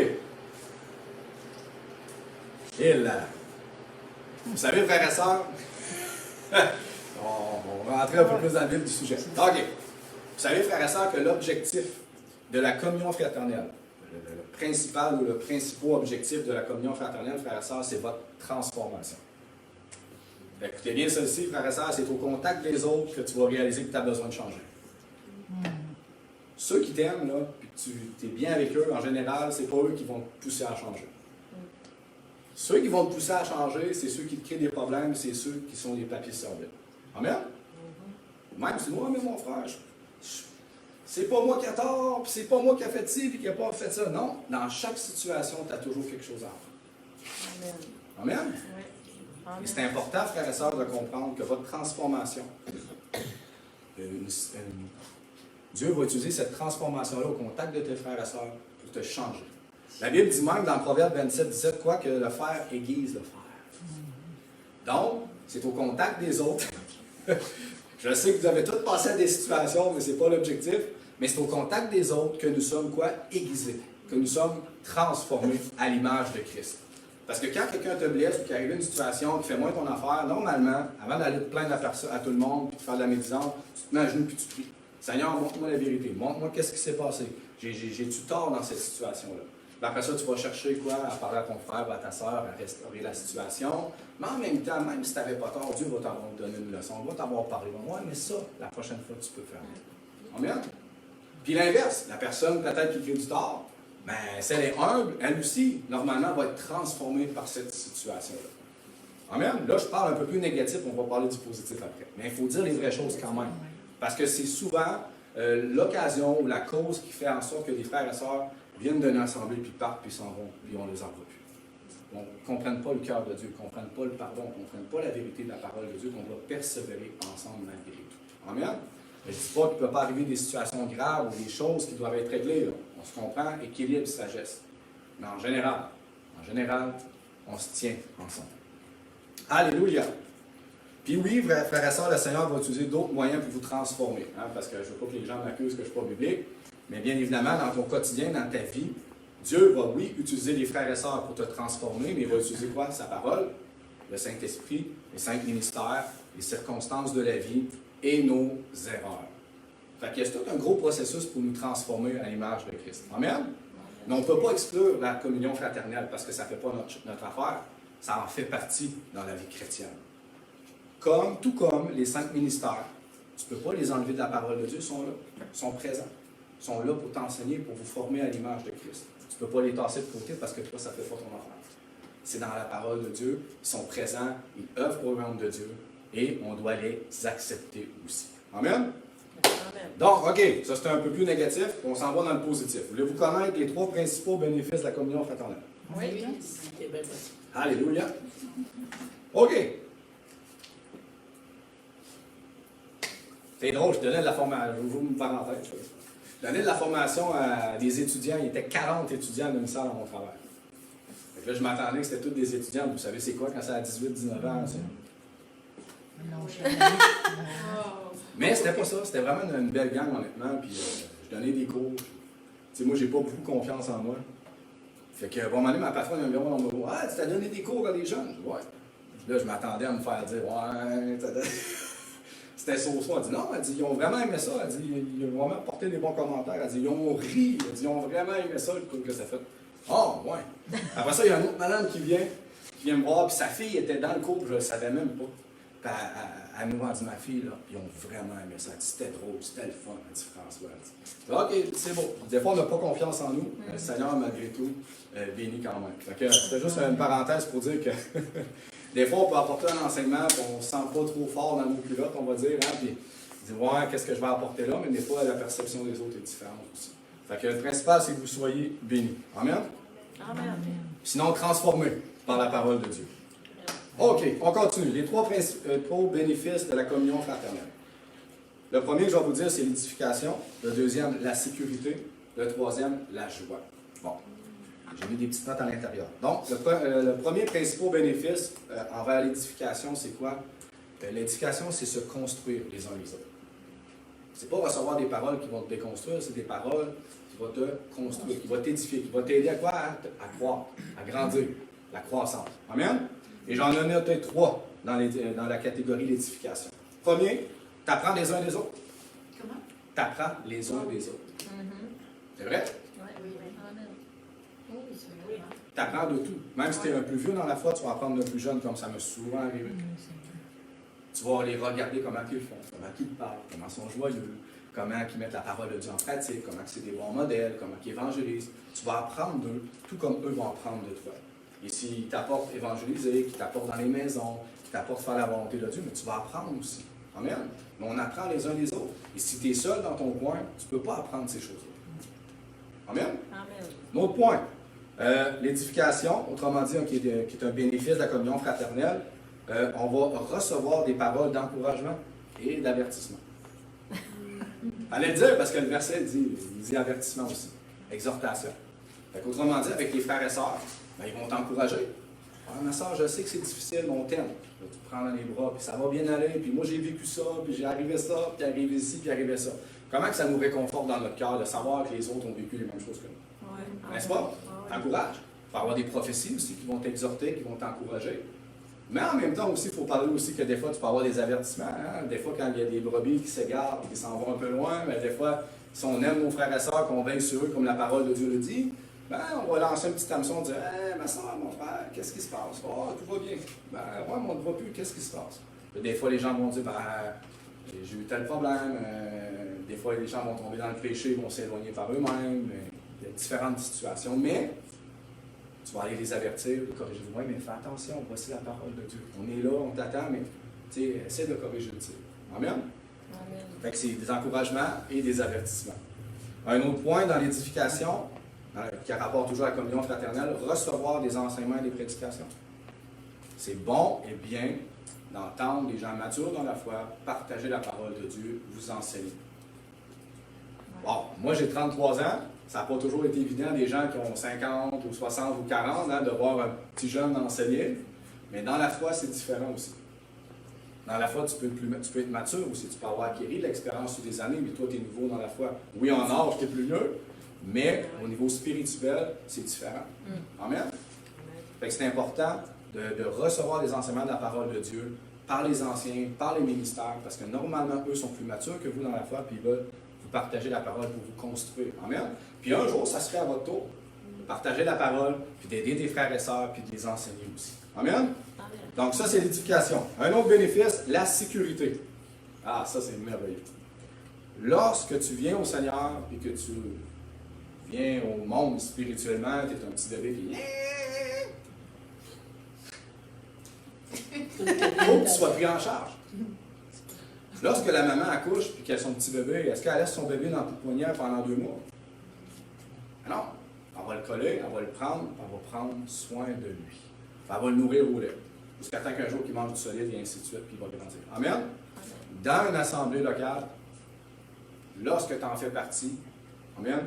Et là. Vous savez, frères et sœurs, on va rentrer un peu plus dans le vif du sujet. OK. Vous savez, frères et sœurs, que l'objectif de la communion fraternelle, le principal ou le principal objectif de la communion fraternelle, frères et sœurs, c'est votre transformation. Écoutez bien ceci, frères et sœurs, c'est au contact des autres que tu vas réaliser que tu as besoin de changer. Ceux qui t'aiment, là, puis que tu es bien avec eux, en général, c'est pas eux qui vont te pousser à changer. Ceux qui vont te pousser à changer, c'est ceux qui te créent des problèmes, c'est ceux qui sont des papiers serviles. Amen? Même si moi, mais mon frère, c'est pas moi qui a tort, puis c'est pas moi qui a fait ci, puis qui a pas fait ça. Non, dans chaque situation, tu as toujours quelque chose à apprendre. Amen? Amen? Oui. Et c'est important, frères et sœurs, de comprendre que votre transformation, Dieu va utiliser cette transformation-là au contact de tes frères et sœurs pour te changer. La Bible dit même dans Proverbe 27, 17, quoi, que le fer aiguise le fer. Donc, c'est au contact des autres. Je sais que vous avez tous passé à des situations, mais ce n'est pas l'objectif. Mais c'est au contact des autres que nous sommes quoi? Aiguisés. Que nous sommes transformés à l'image de Christ. Parce que quand quelqu'un te blesse ou qu'il arrive une situation qui fait moins ton affaire, normalement, avant d'aller te plaindre à tout le monde et de faire de la médisance, tu te mets à genoux et tu pries. Seigneur, montre-moi la vérité. Montre-moi qu'est-ce qui s'est passé. J'ai-tu tort dans cette situation-là? Après ça, tu vas chercher quoi? À parler à ton frère ou à ta soeur, à restaurer la situation. Mais en même temps, même si tu n'avais pas tort, Dieu va t'avoir donné une leçon. Il va t'avoir parlé. Ouais, mais ça, la prochaine fois, tu peux faire. Amen? Puis l'inverse, la personne peut-être qui crée du tort, mais si elle est humble, elle aussi, normalement, va être transformée par cette situation-là. Amen? Là, je parle un peu plus négatif, on va parler du positif après. Mais il faut dire les vraies choses quand même. Parce que c'est souvent l'occasion ou la cause qui fait en sorte que des frères et sœurs viennent d'une assemblée, puis partent, puis s'en vont, puis on les en voit plus. On ne comprenne pas le cœur de Dieu, ne comprenne pas le pardon, ne comprenne pas la vérité de la parole de Dieu, qu'on doit persévérer ensemble malgré tout. Amen? Je ne dis pas qu'il ne peut pas arriver des situations graves ou des choses qui doivent être réglées. Là. On se comprend, équilibre, sagesse. Mais en général, on se tient ensemble. Alléluia! Puis oui, frères et sœurs, le Seigneur va utiliser d'autres moyens pour vous transformer. Hein, parce que je ne veux pas que les gens m'accusent que je ne suis pas biblique. Mais bien évidemment, dans ton quotidien, dans ta vie, Dieu va, oui, utiliser les frères et sœurs pour te transformer, mais il va utiliser quoi? Sa parole, le Saint-Esprit, les 5 ministères, les circonstances de la vie et nos erreurs. Fait qu'il y a tout un gros processus pour nous transformer à l'image de Christ. Amen? Mais on ne peut pas exclure la communion fraternelle parce que ça ne fait pas notre affaire. Ça en fait partie dans la vie chrétienne. Tout comme les 5 ministères. Tu ne peux pas les enlever de la parole de Dieu, ils sont là, ils sont présents. Ils sont là pour t'enseigner, pour vous former à l'image de Christ. Tu ne peux pas les tasser de côté parce que toi, ça ne fait pas ton affaire. C'est dans la parole de Dieu, ils sont présents, ils œuvrent au nom de Dieu et on doit les accepter aussi. Amen? Donc, OK, ça c'est un peu plus négatif, on s'en va dans le positif. Voulez-vous connaître les 3 principaux bénéfices de la communion fraternelle? Oui, c'est bien possible. Alléluia! OK. C'est drôle, je donnais de la formation, je vous ouvre une parenthèse. Je donnais de la formation à des étudiants, il y était 40 étudiants dans une salle à mon travail. Fait que là, je m'attendais que c'était tous des étudiants, vous savez c'est quoi quand c'est à 18-19 ans? Mais c'était pas ça, c'était vraiment une belle gang honnêtement, puis je donnais des cours. Tu sais, moi j'ai pas beaucoup confiance en moi. Fait que, bon, ma patronne elle me dit, on me dit, ah, tu t'as donné des cours à des jeunes? Ouais. Là, je m'attendais à me faire dire, ouais, c'était sauce. Elle dit, non, elle dit, ils ont vraiment aimé ça. Elle dit, ils ont vraiment apporté des bons commentaires. Elle dit, ils ont ri. Elle dit, ils ont vraiment aimé ça, le coup que ça fait. Oh, ouais. Après ça, il y a une autre madame qui vient me voir, puis sa fille était dans le cours, je ne le savais même pas. Puis elle nous a dit, ma fille, là, ils ont vraiment aimé ça. Elle dit, c'était drôle, c'était le fun. Elle dit, François. Elle dit, OK, c'est bon. Des fois, on n'a pas confiance en nous. Le Seigneur, malgré tout, bénit quand même. Fait que c'était juste une parenthèse pour dire que des fois, on peut apporter un enseignement, puis on ne se sent pas trop fort dans nos culottes, on va dire, hein, puis on dit, ouais, qu'est-ce que je vais apporter là, mais des fois, la perception des autres est différente aussi. Fait que le principal, c'est que vous soyez bénis. Amen? Amen. Sinon, transformés par la parole de Dieu. OK, on continue. Les 3 principaux bénéfices de la communion fraternelle. Le premier que je vais vous dire, c'est l'édification. Le deuxième, la sécurité. Le troisième, la joie. Bon, j'ai mis des petites notes à l'intérieur. Donc, le premier principal bénéfice envers l'édification, c'est quoi? L'édification, c'est se construire les uns les autres. C'est pas recevoir des paroles qui vont te déconstruire, c'est des paroles qui vont te construire, qui vont t'édifier, qui vont t'aider à quoi? À croître, à grandir, la croissance. Amen? Et j'en ai noté 3 dans la catégorie l'édification. Premier, tu apprends les uns des autres. Comment? Tu apprends les uns des autres. C'est vrai? Oui. Amen. Oui, c'est vrai. Tu apprends de tout. Même si tu es un peu vieux dans la foi, tu vas apprendre d'un plus jeune, comme ça m'est souvent arrivé. Tu vas les regarder comment ils font, comment ils te parlent, comment ils sont joyeux, comment ils mettent la parole de Dieu en pratique, comment c'est des bons modèles, comment ils évangélisent. Tu vas apprendre d'eux, tout comme eux vont apprendre de toi. Et s'ils t'apportent évangéliser, qu'ils t'apportent dans les maisons, qu'ils t'apportent faire la volonté de Dieu, mais tu vas apprendre aussi. Amen. Mais on apprend les uns les autres. Et si tu es seul dans ton coin, tu ne peux pas apprendre ces choses-là. Amen. Amen. Un autre point, l'édification, autrement dit, qui est un bénéfice de la communion fraternelle, on va recevoir des paroles d'encouragement et d'avertissement. Allez le dire parce que le verset dit avertissement aussi, exhortation. Autrement dit, avec les frères et sœurs, ben, ils vont t'encourager. Ah, ma soeur, je sais que c'est difficile, mais on t'aime. Tu te prends dans les bras, puis ça va bien aller, puis moi j'ai vécu ça, puis j'ai arrivé ça, puis arrivé ici, puis arrivé ça. Comment que ça nous réconforte dans notre cœur de savoir que les autres ont vécu les mêmes choses que nous? Ouais. N'est-ce pas? Ouais. T'encourage. Il va y avoir des prophéties aussi qui vont t'exhorter, qui vont t'encourager. Mais en même temps aussi, il faut parler aussi que des fois, tu peux avoir des avertissements. Hein? Des fois, quand il y a des brebis qui s'égarent, qui s'en vont un peu loin, mais des fois, si on aime nos frères et sœurs, qu'on veille sur eux, comme la parole de Dieu le dit, ben, on va lancer un petit hameçon et dire hey, ma soeur, mon frère, qu'est-ce qui se passe? Oh, tout va bien. Ben, ouais, mais on ne te voit plus, qu'est-ce qui se passe? Des fois, les gens vont dire ben, j'ai eu tel problème. Des fois, les gens vont tomber dans le péché, vont s'éloigner par eux-mêmes. Il différentes situations, mais tu vas aller les avertir, les corriger. Oui, mais fais attention, voici la parole de Dieu. On est là, on t'attend, mais essaie de corriger le tir. Amen? Amen. Fait que c'est des encouragements et des avertissements. Un autre point dans l'édification, qui rapporte toujours à la communion fraternelle, recevoir des enseignements et des prédications. C'est bon et bien d'entendre des gens matures dans la foi, partager la parole de Dieu, vous enseigner. Bon, moi j'ai 33 ans, ça n'a pas toujours été évident des gens qui ont 50 ou 60 ou 40 de voir un petit jeune enseigner, mais dans la foi c'est différent aussi. Dans la foi, tu peux être mature aussi, tu peux avoir acquis de l'expérience sur des années, mais toi tu es nouveau dans la foi. Oui, en âge, tu es plus vieux, mais au niveau spirituel, c'est différent. Amen? Fait que c'est important de recevoir les enseignements de la parole de Dieu par les anciens, par les ministères, parce que normalement, eux sont plus matures que vous dans la foi, puis ils veulent vous partager la parole pour vous construire. Amen? Puis un jour, ça serait à votre tour de partager la parole, puis d'aider des frères et sœurs, puis de les enseigner aussi. Amen? Amen. Donc ça, c'est l'édification. Un autre bénéfice, la sécurité. Ah, ça, c'est merveilleux. Lorsque tu viens au Seigneur, et que tu viens au monde spirituellement, tu es un petit bébé, puis il faut que tu sois pris en charge. Lorsque la maman accouche et qu'elle a son petit bébé, est-ce qu'elle laisse son bébé dans la pouponnière pendant 2 mois? Non. Elle va le coller, elle va le prendre, elle va prendre soin de lui. Elle va le nourrir au lait. Jusqu'à temps qu'un jour il mange du solide et ainsi de suite, puis il va grandir. Amen? Dans une assemblée locale, lorsque tu en fais partie, amen,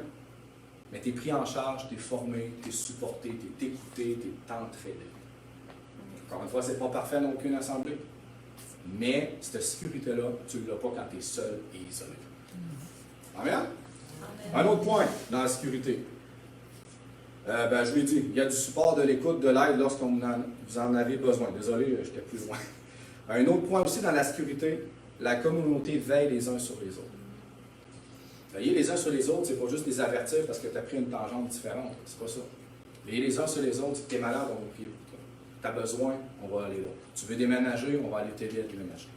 mais tu es pris en charge, tu es formé, tu es supporté, tu es écouté, tu es entraîné. Encore une fois, ce n'est pas parfait dans aucune assemblée. Mais cette sécurité-là, tu ne l'as pas quand tu es seul et isolé. Amen? Amen. Un autre point dans la sécurité. Je l'ai dit, il y a du support, de l'écoute, de l'aide lorsque vous en avez besoin. Désolé, j'étais plus loin. Un autre point aussi dans la sécurité, la communauté veille les uns sur les autres. Veiller les uns sur les autres, c'est pas juste les avertir parce que tu as pris une tangente différente. C'est pas ça. Veiller les uns sur les autres, si tu es malade, on va prier pour toi. Tu as besoin, on va aller là. Tu veux déménager, on va aller t'aider à déménager.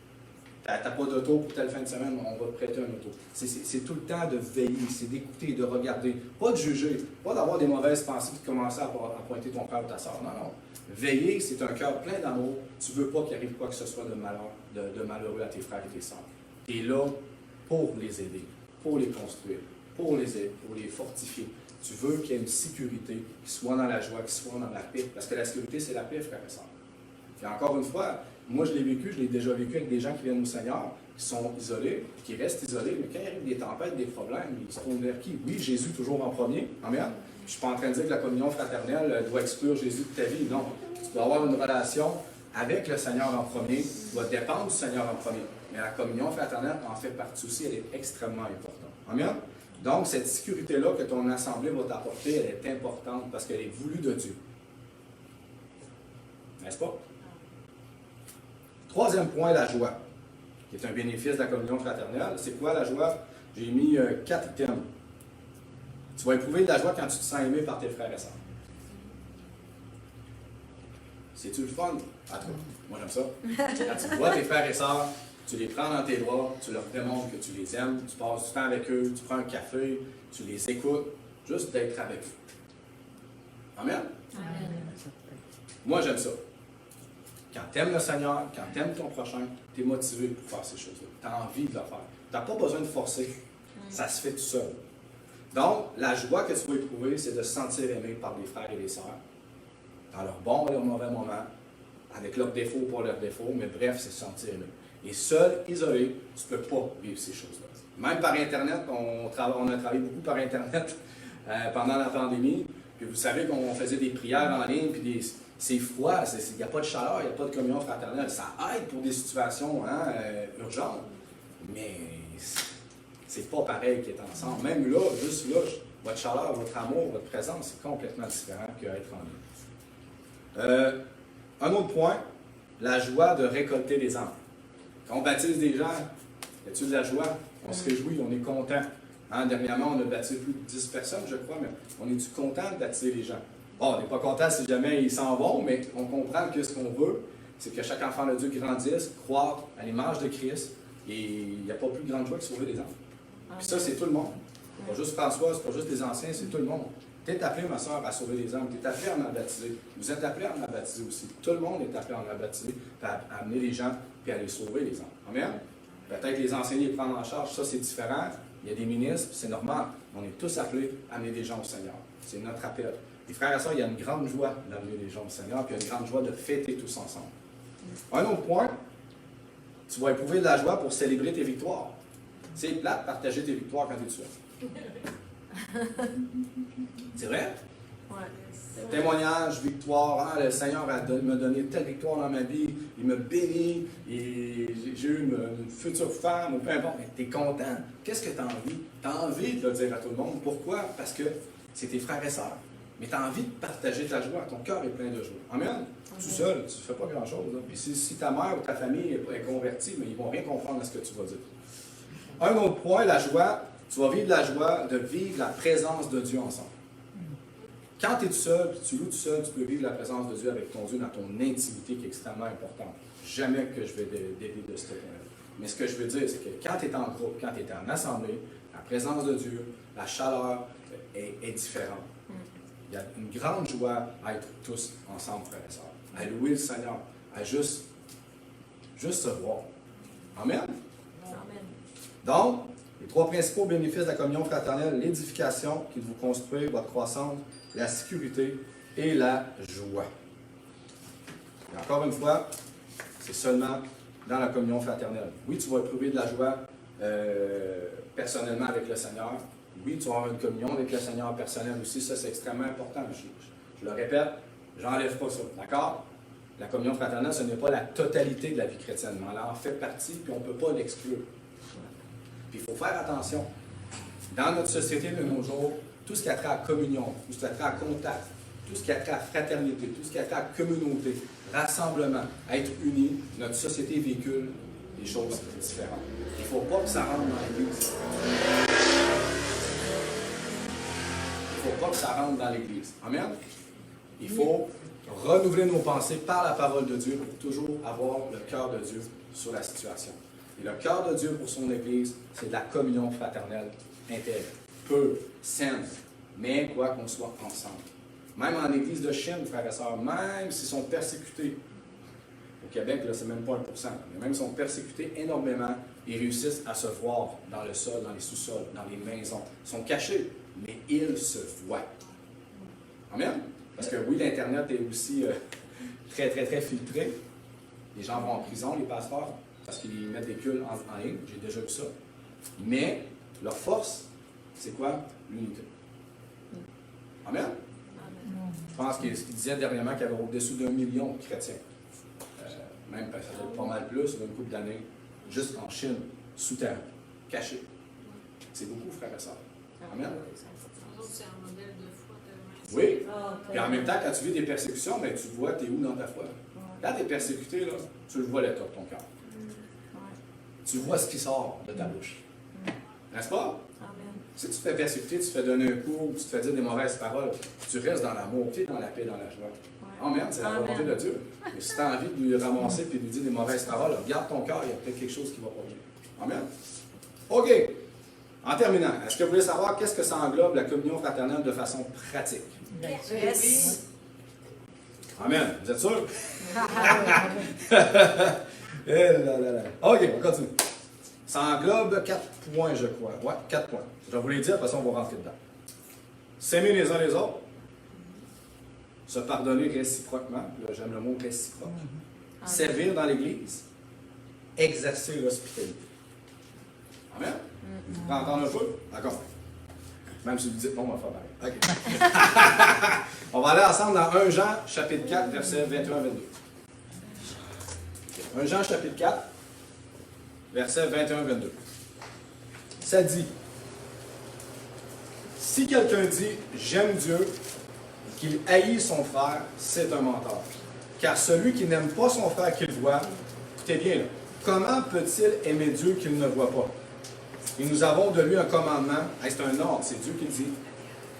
Tu n'as pas d'auto pour telle fin de semaine, on va te prêter un auto. C'est tout le temps de veiller, c'est d'écouter, de regarder. Pas de juger, pas d'avoir des mauvaises pensées et de commencer à pointer ton frère ou ta soeur. Non, non. Veiller, c'est un cœur plein d'amour. Tu ne veux pas qu'il arrive quoi que ce soit de malheureux à tes frères et tes sœurs. Tu es là pour les aider, pour les construire, pour les fortifier. Tu veux qu'il y ait une sécurité, qu'ils soient dans la joie, qu'ils soient dans la paix. Parce que la sécurité, c'est la paix, frères et sœurs. Et encore une fois, moi je l'ai vécu, je l'ai déjà vécu avec des gens qui viennent au Seigneur, qui sont isolés, qui restent isolés, mais quand il arrive des tempêtes, des problèmes, ils se tournent vers qui? Oui, Jésus toujours en premier. Amen. Je ne suis pas en train de dire que la communion fraternelle doit exclure Jésus de ta vie. Non. Tu dois avoir une relation avec le Seigneur en premier, tu dois dépendre du Seigneur en premier. Mais la communion fraternelle en fait partie aussi, elle est extrêmement importante. Amen. Donc, cette sécurité-là que ton assemblée va t'apporter, elle est importante parce qu'elle est voulue de Dieu. N'est-ce pas? Troisième point, la joie, qui est un bénéfice de la communion fraternelle. C'est quoi la joie? J'ai mis 4 items. Tu vas éprouver de la joie quand tu te sens aimé par tes frères et sœurs. C'est-tu le fun? En tout cas, moi j'aime ça. Quand tu vois tes frères et sœurs, tu les prends dans tes bras, tu leur démontres que tu les aimes, tu passes du temps avec eux, tu prends un café, tu les écoutes, juste d'être avec eux. Amen? Amen. Moi j'aime ça. Quand tu aimes le Seigneur, quand tu aimes ton prochain, tu es motivé pour faire ces choses-là. Tu as envie de le faire. Tu n'as pas besoin de forcer. Ça se fait tout seul. Donc, la joie que tu vas éprouver, c'est de se sentir aimé par des frères et des sœurs. Dans leurs bons et leurs mauvais moments, avec leurs défauts ou pas leurs défauts, mais bref, c'est se sentir aimé. Et seul, isolé, tu ne peux pas vivre ces choses-là. Même par Internet, on a travaillé beaucoup par Internet pendant la pandémie. Puis vous savez qu'on faisait des prières en ligne, puis c'est froid, il n'y a pas de chaleur, il n'y a pas de communion fraternelle. Ça aide pour des situations urgentes, mais c'est pas pareil qu'être ensemble. Même là, juste là, votre chaleur, votre amour, votre présence, c'est complètement différent qu'être en ligne. Un autre point, la joie de récolter des âmes. Quand on baptise des gens, y a-t-il de la joie? On se réjouit, on est content. Dernièrement, on a baptisé plus de 10 personnes, je crois, mais on est-tu content de baptiser les gens? Bon, on n'est pas content si jamais ils s'en vont, mais on comprend que ce qu'on veut, c'est que chaque enfant de Dieu grandisse, croît à l'image de Christ, et il n'y a pas plus grande joie que sauver des enfants. Puis ça, c'est tout le monde. C'est pas juste François, c'est pas juste les anciens, c'est tout le monde. Tu es appelé, ma soeur, à sauver les âmes. Tu es appelé à en baptiser. Vous êtes appelé à en baptiser aussi. Tout le monde est appelé à en baptiser, à amener les gens, puis à les sauver, les âmes. Amen? Peut-être les enseignants les prendre en charge, ça c'est différent. Il y a des ministres, c'est normal. On est tous appelés à amener des gens au Seigneur. C'est notre appel. Les frères et sœurs, il y a une grande joie d'amener les gens au Seigneur, puis il y a une grande joie de fêter tous ensemble. Un autre point, tu vas éprouver de la joie pour célébrer tes victoires. C'est plate de partager tes victoires quand tu es seul. C'est vrai? Ouais. Témoignage, victoire, le Seigneur m'a donné telle victoire dans ma vie, il m'a béni, et j'ai eu une future femme, ou peu importe, mais tu es content. Qu'est-ce que tu as envie? Tu as envie de le dire à tout le monde. Pourquoi? Parce que c'est tes frères et sœurs. Mais tu as envie de partager ta joie. Ton cœur est plein de joie. Amen? Tout seul, tu ne fais pas grand-chose. Puis si ta mère ou ta famille est convertie, mais ils ne vont rien comprendre à ce que tu vas dire. Un autre point, la joie, tu vas vivre la joie de vivre la présence de Dieu ensemble. Quand tu es tout seul, puis tu loues tout seul, tu peux vivre la présence de Dieu avec ton Dieu dans ton intimité qui est extrêmement importante. Jamais que je vais dévier de ce point-là. Mais ce que je veux dire, c'est que quand tu es en groupe, quand tu es en assemblée, la présence de Dieu, la chaleur est différente. Il y a une grande joie à être tous ensemble, frères et sœurs. À louer le Seigneur, à juste se voir. Amen? Amen. Donc, les trois principaux bénéfices de la communion fraternelle, l'édification qui vous construit votre croissance, la sécurité et la joie. Et encore une fois, c'est seulement dans la communion fraternelle. Oui, tu vas éprouver de la joie personnellement avec le Seigneur. Oui, tu vas avoir une communion avec le Seigneur personnel aussi. Ça, c'est extrêmement important. Je le répète, j'enlève pas ça. D'accord? La communion fraternelle, ce n'est pas la totalité de la vie chrétienne, mais elle en fait partie, puis on ne peut pas l'exclure. Puis il faut faire attention. Dans notre société de nos jours, tout ce qui a trait à communion, tout ce qui a trait à contact, tout ce qui a trait à fraternité, tout ce qui a trait à communauté, rassemblement, être unis, notre société véhicule des choses différentes. Il ne faut pas que ça rentre dans l'Église. Il ne faut pas que ça rentre dans l'Église. Amen? Il faut renouveler nos pensées par la parole de Dieu pour toujours avoir le cœur de Dieu sur la situation. Et le cœur de Dieu pour son Église, c'est de la communion fraternelle intègre, pure, saine, mais quoi qu'on soit ensemble. Même en Église de Chine, frères et sœurs, même s'ils sont persécutés, au Québec, là, c'est même pas 1%, mais même s'ils sont persécutés énormément, ils réussissent à se voir dans le sol, dans les sous-sols, dans les maisons. Ils sont cachés, mais ils se voient. Amen? Parce que oui, l'Internet est aussi très, très, très filtré. Les gens vont en prison, les pasteurs, parce qu'ils mettent des cultes en ligne. J'ai déjà vu ça. Mais leur force, c'est quoi? L'unité. Amen? Je pense qu'il disait dernièrement qu'il y avait au-dessus d'1 million de chrétiens. Même, ça doit être pas mal plus, une couple d'années, juste en Chine, sous terre, cachés. C'est beaucoup, frères et sœurs. Amen? C'est un modèle de foi tellement. Oui. Et en même temps, quand tu vis des persécutions, ben, tu vois, tu es où dans ta foi. Quand tu es persécuté, là, tu le vois l'état de ton cœur. Tu vois ce qui sort de ta bouche. N'est-ce pas? Si tu te fais persécuter, tu te fais donner un coup, tu te fais dire des mauvaises paroles, tu restes dans l'amour, tu es dans la paix, dans la joie. Amen, c'est la volonté de Dieu. Mais si tu as envie de lui ramasser et de lui dire des mauvaises paroles, regarde ton cœur, il y a peut-être quelque chose qui va pas bien. Amen. OK. En terminant, est-ce que vous voulez savoir qu'est-ce que ça englobe la communion fraternelle de façon pratique? Yes. Amen. Vous êtes sûr? Eh là là là. OK, on continue. Ça englobe 4 points, je crois. Ouais, 4 points. Je vais vous les dire, de toute façon, on va rentrer dedans. S'aimer les uns les autres. Se pardonner réciproquement. Là, j'aime le mot réciproque. Servir dans l'Église. Exercer l'hospitalité. Amen? Vous pouvez entendre un peu? D'accord. Même si vous dites non, on va faire pareil. OK. On va aller ensemble dans 1 Jean, chapitre 4, versets 21-22. 1 Jean, chapitre 4, versets 21-22. Ça dit, si quelqu'un dit « J'aime Dieu » et qu'il haït son frère, c'est un menteur. Car celui qui n'aime pas son frère qu'il voit, écoutez bien là, comment peut-il aimer Dieu qu'il ne voit pas? Et nous avons de lui un commandement, c'est un ordre, c'est Dieu qui dit,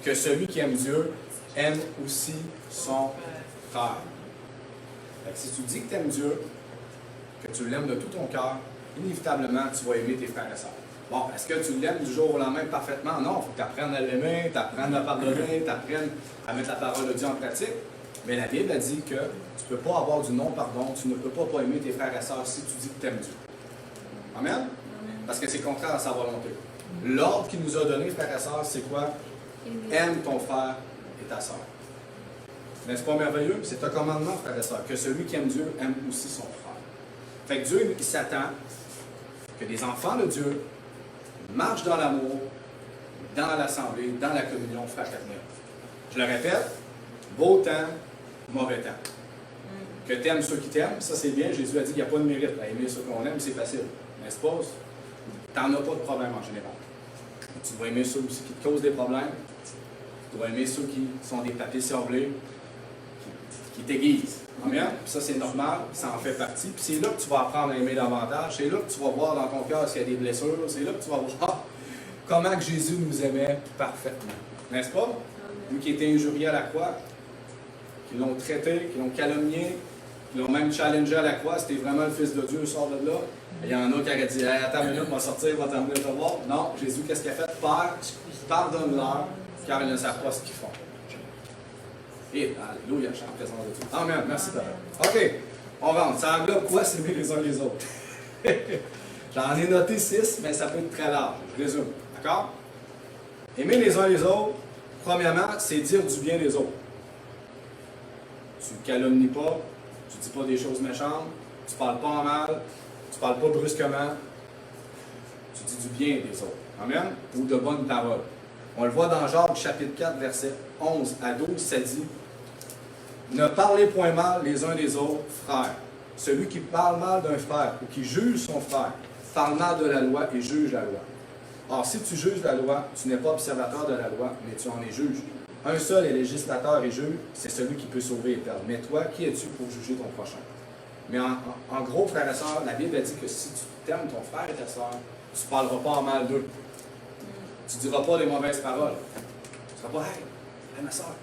que celui qui aime Dieu aime aussi son frère. Fait que si tu dis que tu aimes Dieu, que tu l'aimes de tout ton cœur, inévitablement, tu vas aimer tes frères et sœurs. Bon, est-ce que tu l'aimes du jour au lendemain parfaitement? Non, il faut que tu apprennes à l'aimer, tu apprennes à pardonner, tu apprennes à mettre la parole de Dieu en pratique. Mais la Bible a dit que tu ne peux pas avoir du non-pardon, tu ne peux pas aimer tes frères et sœurs si tu dis que tu aimes Dieu. Amen? Parce que c'est contraire à sa volonté. L'ordre qu'il nous a donné, frères et sœurs, c'est quoi? Aime ton frère et ta sœur. N'est-ce pas merveilleux? C'est un commandement, frères et sœurs, que celui qui aime Dieu aime aussi son frère. Fait que Dieu, il s'attend que les enfants de Dieu marchent dans l'amour, dans l'assemblée, dans la communion fraternelle. Je le répète, beau temps, mauvais temps. Que tu aimes ceux qui t'aiment, ça c'est bien. Jésus a dit qu'il n'y a pas de mérite à aimer ceux qu'on aime, c'est facile. N'est-ce pas? Tu n'en as pas de problème en général. Tu dois aimer ceux aussi qui te causent des problèmes. Tu dois aimer ceux qui sont des papiers sablés, qui t'aiguisent. Amen? Puis ça, c'est normal, ça en fait partie. Puis c'est là que tu vas apprendre à aimer davantage. C'est là que tu vas voir dans ton cœur s'il y a des blessures. C'est là que tu vas voir comment que Jésus nous aimait parfaitement. N'est-ce pas? Lui qui était injurié à la croix, qui l'ont traité, qui l'ont calomnié, qui l'ont même challengé à la croix. C'était vraiment le Fils de Dieu, sort de là. Il y en a qui auraient dit hey, attends une minute, on va sortir, on va t'emmener te voir. Non, Jésus, qu'est-ce qu'il a fait? Père, pardonne-leur, car ils ne savent pas ce qu'ils font. Et alléluia, je suis en présence de Dieu. Amen, merci Père. OK, on rentre. Ça englobe quoi s'aimer les uns les autres? J'en ai noté 6, mais ça peut être très large. Je résume. D'accord? Aimer les uns les autres, premièrement, c'est dire du bien des autres. Tu ne calomnies pas, tu ne dis pas des choses méchantes, tu ne parles pas en mal, tu ne parles pas brusquement, tu dis du bien des autres. Amen? Ou de bonnes paroles. On le voit dans Jacques chapitre 4, versets 11 à 12, ça dit « Ne parlez point mal les uns des autres, frères. Celui qui parle mal d'un frère ou qui juge son frère, parle mal de la loi et juge la loi. Or, si tu juges la loi, tu n'es pas observateur de la loi, mais tu en es juge. Un seul est législateur et juge, c'est celui qui peut sauver et perdre. Mais toi, qui es-tu pour juger ton prochain? » Mais en gros, frères et sœurs, la Bible a dit que si tu t'aimes ton frère et ta sœur, tu ne parleras pas en mal d'eux. Tu ne diras pas des mauvaises paroles. Tu ne diras pas, hey, ma soeur,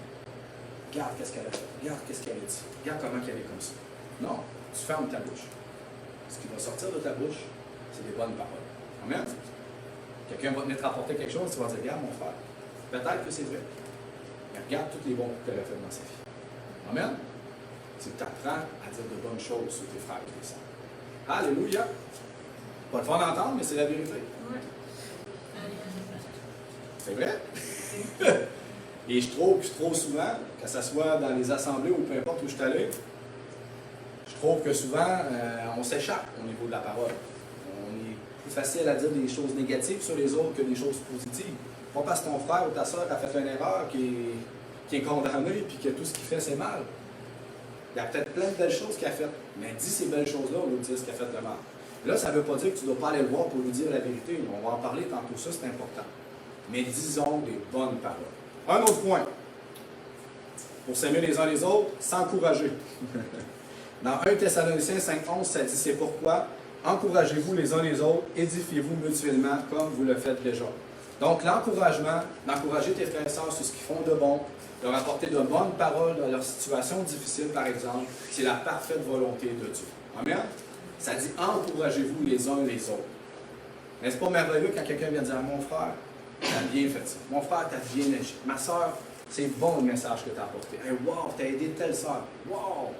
regarde qu'est-ce qu'elle a fait, regarde qu'est-ce qu'elle a dit, regarde comment elle est comme ça. Non, tu fermes ta bouche. Ce qui va sortir de ta bouche, c'est des bonnes paroles. Amen? Quelqu'un va venir te rapporter quelque chose, tu vas dire, regarde mon frère, peut-être que c'est vrai, mais regarde tous les bons coups qu'elle a fait dans sa vie. Amen? C'est que tu apprends à dire de bonnes choses sur tes frères et tes sœurs. Alléluia! Pas le fun d'entendre, mais c'est la vérité. C'est vrai? Et je trouve que trop souvent, que ce soit dans les assemblées ou peu importe où je suis allé, je trouve que souvent, on s'échappe au niveau de la parole. On est plus facile à dire des choses négatives sur les autres que des choses positives. Pas parce que ton frère ou ta soeur a fait une erreur qui est condamné et que tout ce qu'il fait, c'est mal. Il y a peut-être plein de belles choses qu'il a faites, mais dis ces belles choses-là au lieu de dire ce qu'il a fait de mal. Là, ça ne veut pas dire que tu ne dois pas aller le voir pour lui dire la vérité. On va en parler tantôt, ça c'est important. Mais disons des bonnes paroles. Un autre point. Pour s'aimer les uns les autres, s'encourager. Dans 1 Thessaloniciens 5,11, ça dit, c'est pourquoi encouragez-vous les uns les autres, édifiez-vous mutuellement comme vous le faites déjà. Donc l'encouragement, d'encourager tes frères et sœurs sur ce qu'ils font de bon, leur apporter de bonnes paroles dans leur situation difficile, par exemple, c'est la parfaite volonté de Dieu. Amen? Ça dit encouragez-vous les uns les autres. N'est-ce pas merveilleux quand quelqu'un vient dire à mon frère, t'as bien fait ça. Mon frère, t'as bien agi. Ma soeur, c'est bon le message que t'as apporté. Hey, wow, t'as aidé telle soeur. Wow,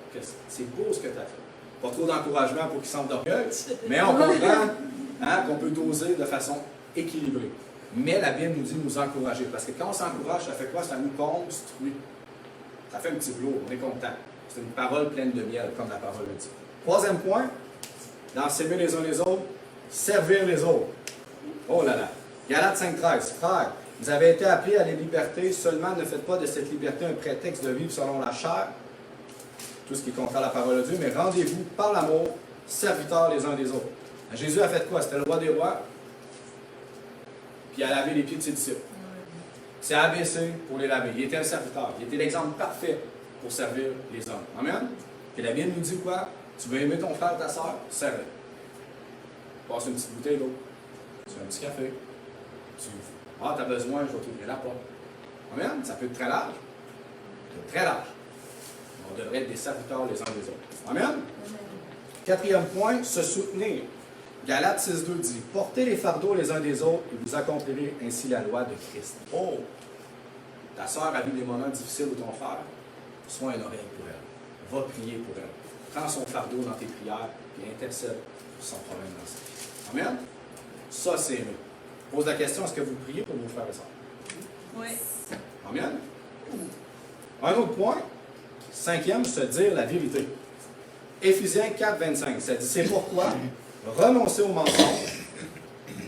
c'est beau ce que t'as fait. Pas trop d'encouragement pour qu'ils sentent d'orgueil, mais on comprend qu'on peut doser de façon équilibrée. Mais la Bible nous dit de nous encourager. Parce que quand on s'encourage, ça fait quoi? Ça nous construit. Ça fait un petit velours, on est content. C'est une parole pleine de miel, comme la parole le dit. Troisième point, dans s'aimer les uns les autres, servir les autres. Oh là là. Galates 5,13. Frères, vous avez été appelés à la liberté, seulement ne faites pas de cette liberté un prétexte de vivre selon la chair, tout ce qui est contraire à la parole de Dieu, mais rendez-vous par l'amour, serviteurs les uns des autres. Jésus a fait quoi? C'était le roi des rois, puis il a lavé les pieds de ses disciples. C'est abaissé pour les laver. Il était un serviteur. Il était l'exemple parfait pour servir les hommes. Amen? Et la Bible nous dit quoi? Tu veux aimer ton frère et ta soeur? Serre-le. Passe une petite bouteille d'eau. Tu fais un petit café. T'as besoin, je vais t'ouvrir la porte. Amen? Ça peut être très large. Très large. On devrait être des serviteurs les uns des autres. Amen? Quatrième point, se soutenir. Galates 6.2 dit, « Portez les fardeaux les uns des autres et vous accomplirez ainsi la loi de Christ. » Oh! Ta sœur a vu des moments difficiles ou ton frère, sois un oreille pour elle. Va prier pour elle. Prends son fardeau dans tes prières et intercède pour son problème dans sa vie. Amen? Ça, c'est aimé. Pose la question, est-ce que vous priez pour vos frères et sœurs? Oui. Amen? Un autre point, 5e, se dire la vérité. Éphésiens 4.25, ça dit, c'est pourquoi renoncez au mensonge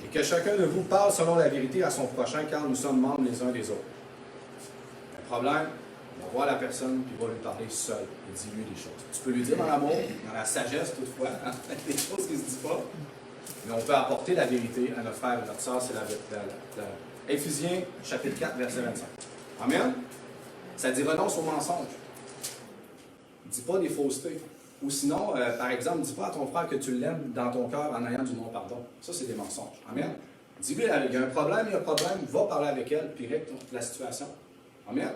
et que chacun de vous parle selon la vérité à son prochain, car nous sommes membres les uns des autres. Le problème, on va voir la personne puis on va lui parler seul et dis-lui des choses. Tu peux lui dire dans l'amour, dans la sagesse toutefois, hein, des choses qui ne se disent pas, mais on peut apporter la vérité à notre frère et notre soeur, c'est la Éphésiens chapitre 4, verset 25. Amen? Ça dit renonce au mensonge. Ne dis pas des faussetés. Ou sinon, par exemple, ne dis pas à ton frère que tu l'aimes dans ton cœur en ayant du non-pardon. Ça, c'est des mensonges. Amen? Dis-lui, il y a un problème, va parler avec elle, puis règle la situation. Amen?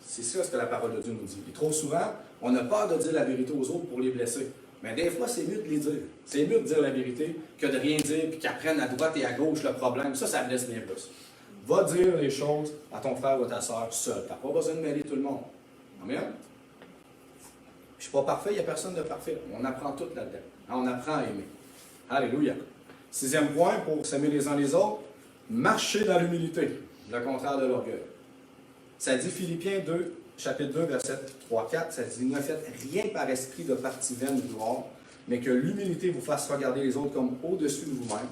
C'est ça ce que la parole de Dieu nous dit. Et trop souvent, on a peur de dire la vérité aux autres pour les blesser. Mais des fois, c'est mieux de les dire. C'est mieux de dire la vérité que de rien dire, puis qu'ils apprennent à droite et à gauche le problème. Ça blesse bien plus. Va dire les choses à ton frère ou à ta soeur seul. Tu n'as pas besoin de mêler tout le monde. Amen? Je ne suis pas parfait, il n'y a personne de parfait. On apprend tout là-dedans. On apprend à aimer. Alléluia. 6e point pour s'aimer les uns les autres, marcher dans l'humilité, le contraire de l'orgueil. Ça dit Philippiens 2, chapitre 2, verset 3-4, ça dit « Ne faites rien par esprit de parti vaine ou de gloire, mais que l'humilité vous fasse regarder les autres comme au-dessus de vous-même,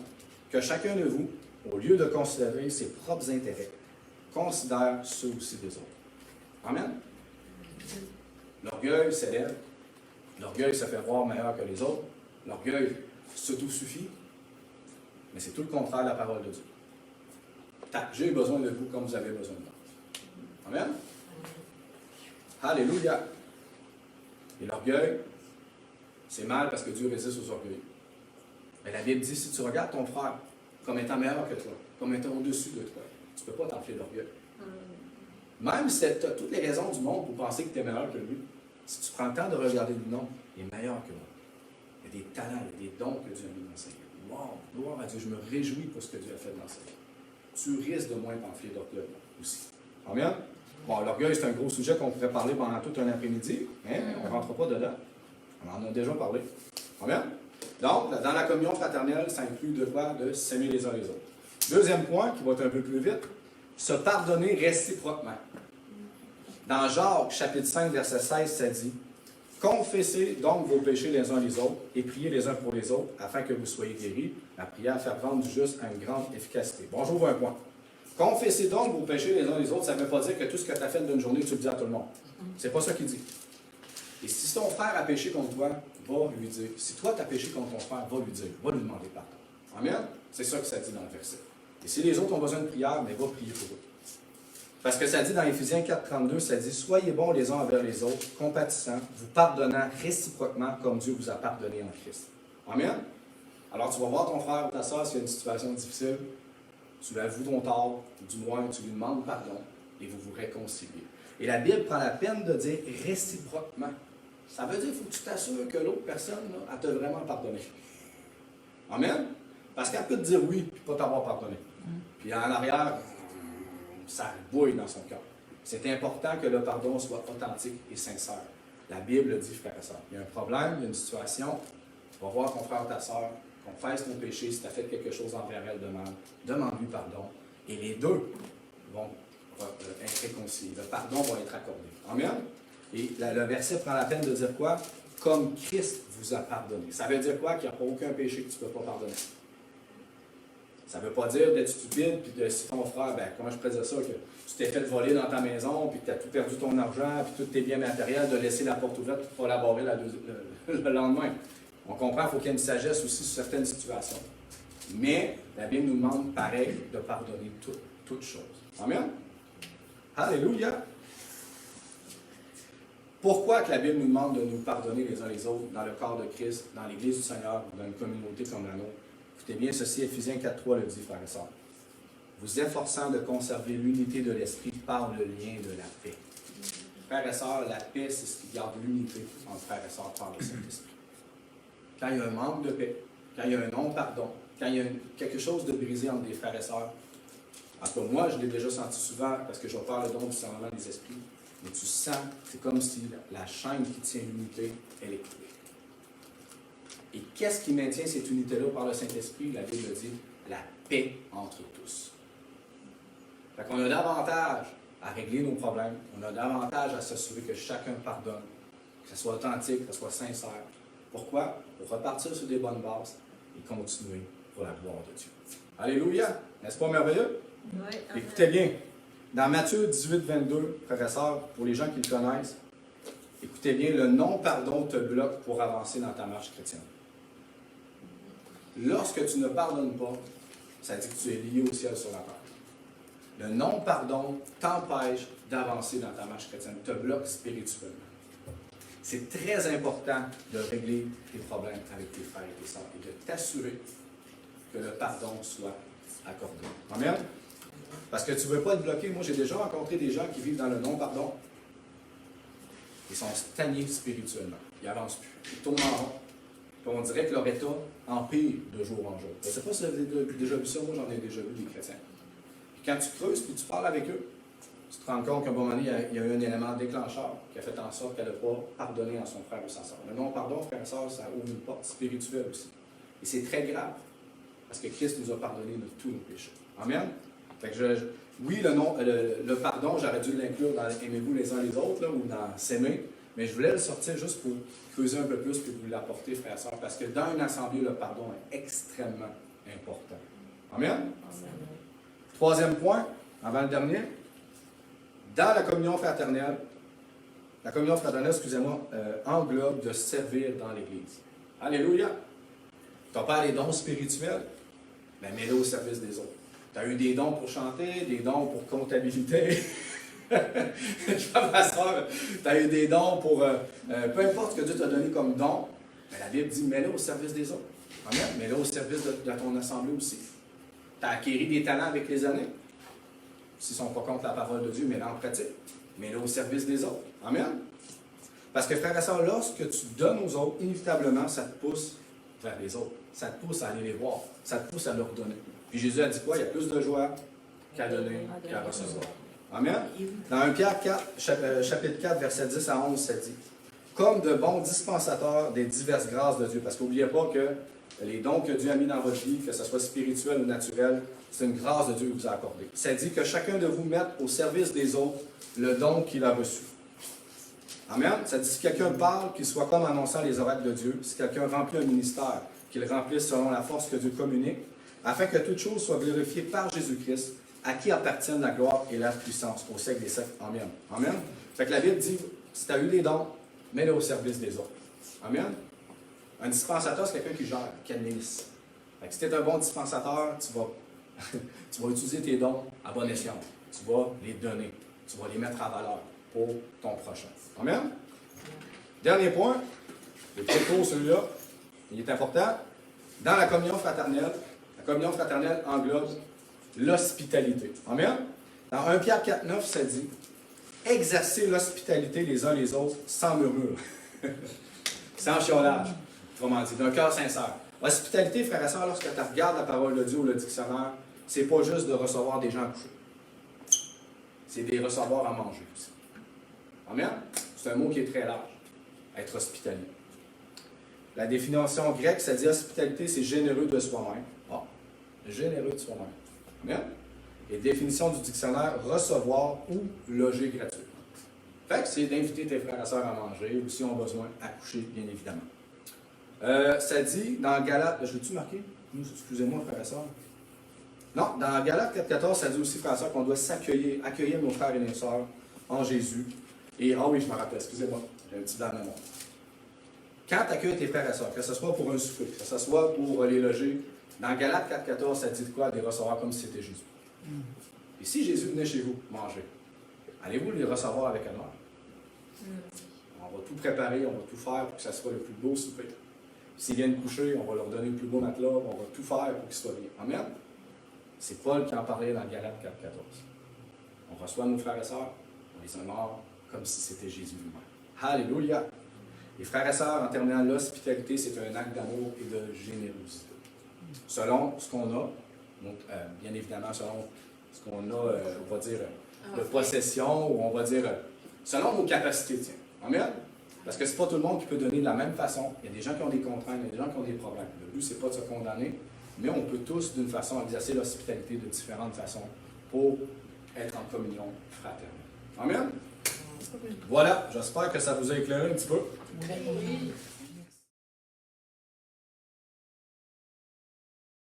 que chacun de vous, au lieu de considérer ses propres intérêts, considère ceux aussi des autres. » Amen. L'orgueil s'élève. L'orgueil se fait voir meilleur que les autres. L'orgueil s'auto-suffit. Mais c'est tout le contraire de la parole de Dieu. J'ai besoin de vous comme vous avez besoin de moi. Amen. Alléluia. Et l'orgueil, c'est mal parce que Dieu résiste aux orgueils. Mais la Bible dit, si tu regardes ton frère comme étant meilleur que toi, comme étant au-dessus de toi, tu ne peux pas t'enfler d'orgueil. Même si tu as toutes les raisons du monde pour penser que tu es meilleur que lui, si tu prends le temps de regarder le nom, il est meilleur que moi. Il y a des talents, il y a des dons que Dieu a mis dans sa vie. Wow, gloire à Dieu, je me réjouis pour ce que Dieu a fait dans sa vie. Tu risques de moins t'enfler d'orgueil aussi. Amen? Bon, l'orgueil, c'est un gros sujet qu'on pourrait parler pendant tout un après-midi, mais on ne rentre pas dedans. On en a déjà parlé. Amen? Donc, dans la communion fraternelle, ça inclut de quoi? De s'aimer les uns les autres. Deuxième point, qui va être un peu plus vite, se pardonner réciproquement. Dans Jacques, chapitre 5, verset 16, ça dit « Confessez donc vos péchés les uns les autres et priez les uns pour les autres, afin que vous soyez guéris. La prière fervente du juste a une grande efficacité. » Bon, j'ouvre un point. Confessez donc vos péchés les uns les autres, ça ne veut pas dire que tout ce que tu as fait d'une journée, tu le dis à tout le monde. C'est pas ça qu'il dit. Et si ton frère a péché contre toi, va lui dire. Si toi, tu as péché contre ton frère, va lui dire. Va lui demander pardon. Amen? C'est ça que ça dit dans le verset. Et si les autres ont besoin de prière, mais va prier pour eux. Parce que ça dit dans Éphésiens 4.32, ça dit « Soyez bons les uns envers les autres, compatissants, vous pardonnant réciproquement comme Dieu vous a pardonné en Christ. » Amen? Alors tu vas voir ton frère ou ta soeur s'il y a une situation difficile, tu lui avoues ton tort, ou du moins tu lui demandes pardon, et vous vous réconciliez. Et la Bible prend la peine de dire « réciproquement ». Ça veut dire qu'il faut que tu t'assures que l'autre personne, là, elle t'a vraiment pardonné. Amen? Parce qu'elle peut te dire oui, puis pas t'avoir pardonné. Puis en arrière, ça bouille dans son cœur. C'est important que le pardon soit authentique et sincère. La Bible dit, frère et soeur. Il y a un problème, il y a une situation, tu vas voir ton frère ou ta soeur, confesse ton péché, si tu as fait quelque chose envers elle de mal, demande-lui pardon. Et les deux vont être réconciliés. Le pardon va être accordé. Amen? Et le verset prend la peine de dire quoi? Comme Christ vous a pardonné. Ça veut dire quoi? Qu'il n'y a pas aucun péché que tu ne peux pas pardonner. Ça ne veut pas dire d'être stupide, puis de si ton frère, comment je pourrais dire ça, que tu t'es fait voler dans ta maison, puis que tu as tout perdu ton argent, puis tous tes biens matériels, de laisser la porte ouverte pour collaborer le lendemain. On comprend qu'il faut qu'il y ait une sagesse aussi sur certaines situations. Mais la Bible nous demande, pareil, de pardonner toutes choses. Amen? Alléluia! Pourquoi que la Bible nous demande de nous pardonner les uns les autres dans le corps de Christ, dans l'Église du Seigneur, dans une communauté comme la nôtre? Écoutez bien ceci, Éphésiens 4.3 le dit, frères et sœurs. Vous efforçant de conserver l'unité de l'esprit par le lien de la paix. Frères et sœurs, la paix, c'est ce qui garde l'unité entre frères et sœurs par le Saint-Esprit. Quand il y a un manque de paix, quand il y a un non-pardon, quand il y a quelque chose de brisé entre des frères et sœurs, en tout cas, moi, je l'ai déjà senti souvent parce que je vais faire le don du discernement des esprits, mais tu sens, c'est comme si la chaîne qui tient l'unité, elle est coupée. Et qu'est-ce qui maintient cette unité-là par le Saint-Esprit? La Bible dit, la paix entre tous. Fait qu'on a davantage à régler nos problèmes, on a davantage à s'assurer que chacun pardonne, que ce soit authentique, que ce soit sincère. Pourquoi? Pour repartir sur des bonnes bases et continuer pour la gloire de Dieu. Alléluia! N'est-ce pas merveilleux? Oui, Écoutez bien, dans Matthieu 18, 22, frères et sœurs, pour les gens qui le connaissent, écoutez bien, le non-pardon te bloque pour avancer dans ta marche chrétienne. Lorsque tu ne pardonnes pas, ça dit que tu es lié au ciel sur la terre. Le non-pardon t'empêche d'avancer dans ta marche chrétienne, te bloque spirituellement. C'est très important de régler tes problèmes avec tes frères et tes sœurs et de t'assurer que le pardon soit accordé. Amen? Parce que tu ne veux pas être bloqué. Moi, j'ai déjà rencontré des gens qui vivent dans le non-pardon. Ils sont stagnés spirituellement. Ils n'avancent plus. Ils tournent en rond. Puis on dirait que leur état empire de jour en jour. Je ne sais pas si vous avez déjà vu ça. Moi, j'en ai déjà vu des chrétiens. Puis quand tu creuses puis tu parles avec eux, tu te rends compte qu'à un moment donné, il y a eu un élément déclencheur qui a fait en sorte qu'elle n'a pas pardonné à son frère ou sa sœur. Le non-pardon, frère et sœur, ça ouvre une porte spirituelle aussi. Et c'est très grave. Parce que Christ nous a pardonné de tous nos péchés. Amen? Fait que oui, le pardon, j'aurais dû l'inclure dans aimez-vous les uns les autres, là, ou dans s'aimer, mais je voulais le sortir juste pour creuser un peu plus et vous l'apporter, frères et sœurs, parce que dans une assemblée, le pardon est extrêmement important. Amen? Troisième point, avant le dernier, dans la communion fraternelle, englobe de servir dans l'Église. Alléluia! Tu n'as pas les dons spirituels, mais mets-les au service des autres. Tu as eu des dons pour chanter, des dons pour comptabilité. Tu as eu des dons pour... peu importe ce que Dieu t'a donné comme don, mais la Bible dit, mets-les au service des autres. Amen? Mets-les au service de ton assemblée aussi. Tu as acquis des talents avec les années. S'ils ne sont pas contre la parole de Dieu, mets-les en pratique. Mets-les au service des autres. Amen? Parce que, frère et sœur, lorsque tu donnes aux autres, inévitablement, ça te pousse vers les autres. Ça te pousse à aller les voir. Ça te pousse à leur donner. Puis Jésus a dit quoi? Il y a plus de joie qu'à donner qu'à recevoir. Amen? Dans 1 Pierre 4, chapitre 4, verset 10 à 11, ça dit, comme de bons dispensateurs des diverses grâces de Dieu. Parce qu'oubliez pas que les dons que Dieu a mis dans votre vie, que ce soit spirituel ou naturel, c'est une grâce de Dieu qui vous a accordée. Ça dit que chacun de vous mette au service des autres le don qu'il a reçu. Amen? Ça dit si quelqu'un parle, qu'il soit comme annonçant les oracles de Dieu. Si quelqu'un remplit un ministère, qu'il remplisse selon la force que Dieu communique, afin que toute chose soit glorifiée par Jésus-Christ, à qui appartiennent la gloire et la puissance au siècle des siècles. Amen. Amen. Fait que la Bible dit, si tu as eu des dons, mets-les au service des autres. Amen. Un dispensateur, c'est quelqu'un qui gère, qui administre. Fait que si tu es un bon dispensateur, tu vas utiliser tes dons à bon escient. Tu vas les donner. Tu vas les mettre à valeur pour ton prochain. Amen. Dernier point, le très court celui-là, il est important. Dans la communion fraternelle englobe l'hospitalité. Amen. Dans 1 Pierre 4, 9, ça dit « Exercez l'hospitalité les uns les autres sans murmure. » Sans chiolage, autrement dit, d'un cœur sincère. Hospitalité, frères et sœurs, lorsque tu regardes la parole de Dieu ou le dictionnaire, c'est pas juste de recevoir des gens couchés. C'est des recevoir à manger aussi. Amen. C'est un mot qui est très large. Être hospitalier. La définition grecque, ça dit hospitalité, c'est généreux de soi-même. Ah, généreux de soi-même. Amen. Et définition du dictionnaire, recevoir ou loger gratuitement. Fait que c'est d'inviter tes frères et sœurs à manger ou s'ils ont besoin, à coucher, bien évidemment. Ça dit dans Galates, je l'ai-tu marqué? Excusez-moi, frères et sœurs. Non, dans Galates 4.14, ça dit aussi, frères et sœurs, qu'on doit accueillir nos frères et nos sœurs en Jésus. Et, ah oui, je me rappelle, excusez-moi, j'ai un petit blanc de mémoire. Quand tu accueilles tes frères et sœurs, que ce soit pour un souper, que ce soit pour les loger, dans Galates 4.14, ça dit de quoi? De les recevoir comme si c'était Jésus. Et si Jésus venait chez vous manger, allez-vous les recevoir avec honneur? On va tout préparer, on va tout faire pour que ça soit le plus beau souper. S'ils viennent coucher, on va leur donner le plus beau matelas, on va tout faire pour qu'ils soient bien. Amen? C'est Paul qui en parlait dans Galates 4.14. On reçoit nos frères et sœurs, on les honore comme si c'était Jésus lui-même. Alléluia! Les frères et sœurs, en terminant, l'hospitalité, c'est un acte d'amour et de générosité. Selon ce qu'on a, donc, bien évidemment, selon ce qu'on a, on va dire, de possession, ou on va dire, selon nos capacités, tiens. Amen? Parce que c'est pas tout le monde qui peut donner de la même façon. Il y a des gens qui ont des contraintes, il y a des gens qui ont des problèmes. Le but, c'est pas de se condamner, mais on peut tous, d'une façon, exercer l'hospitalité de différentes façons pour être en communion fraternelle. Amen? Voilà, j'espère que ça vous a éclairé un petit peu. Oui.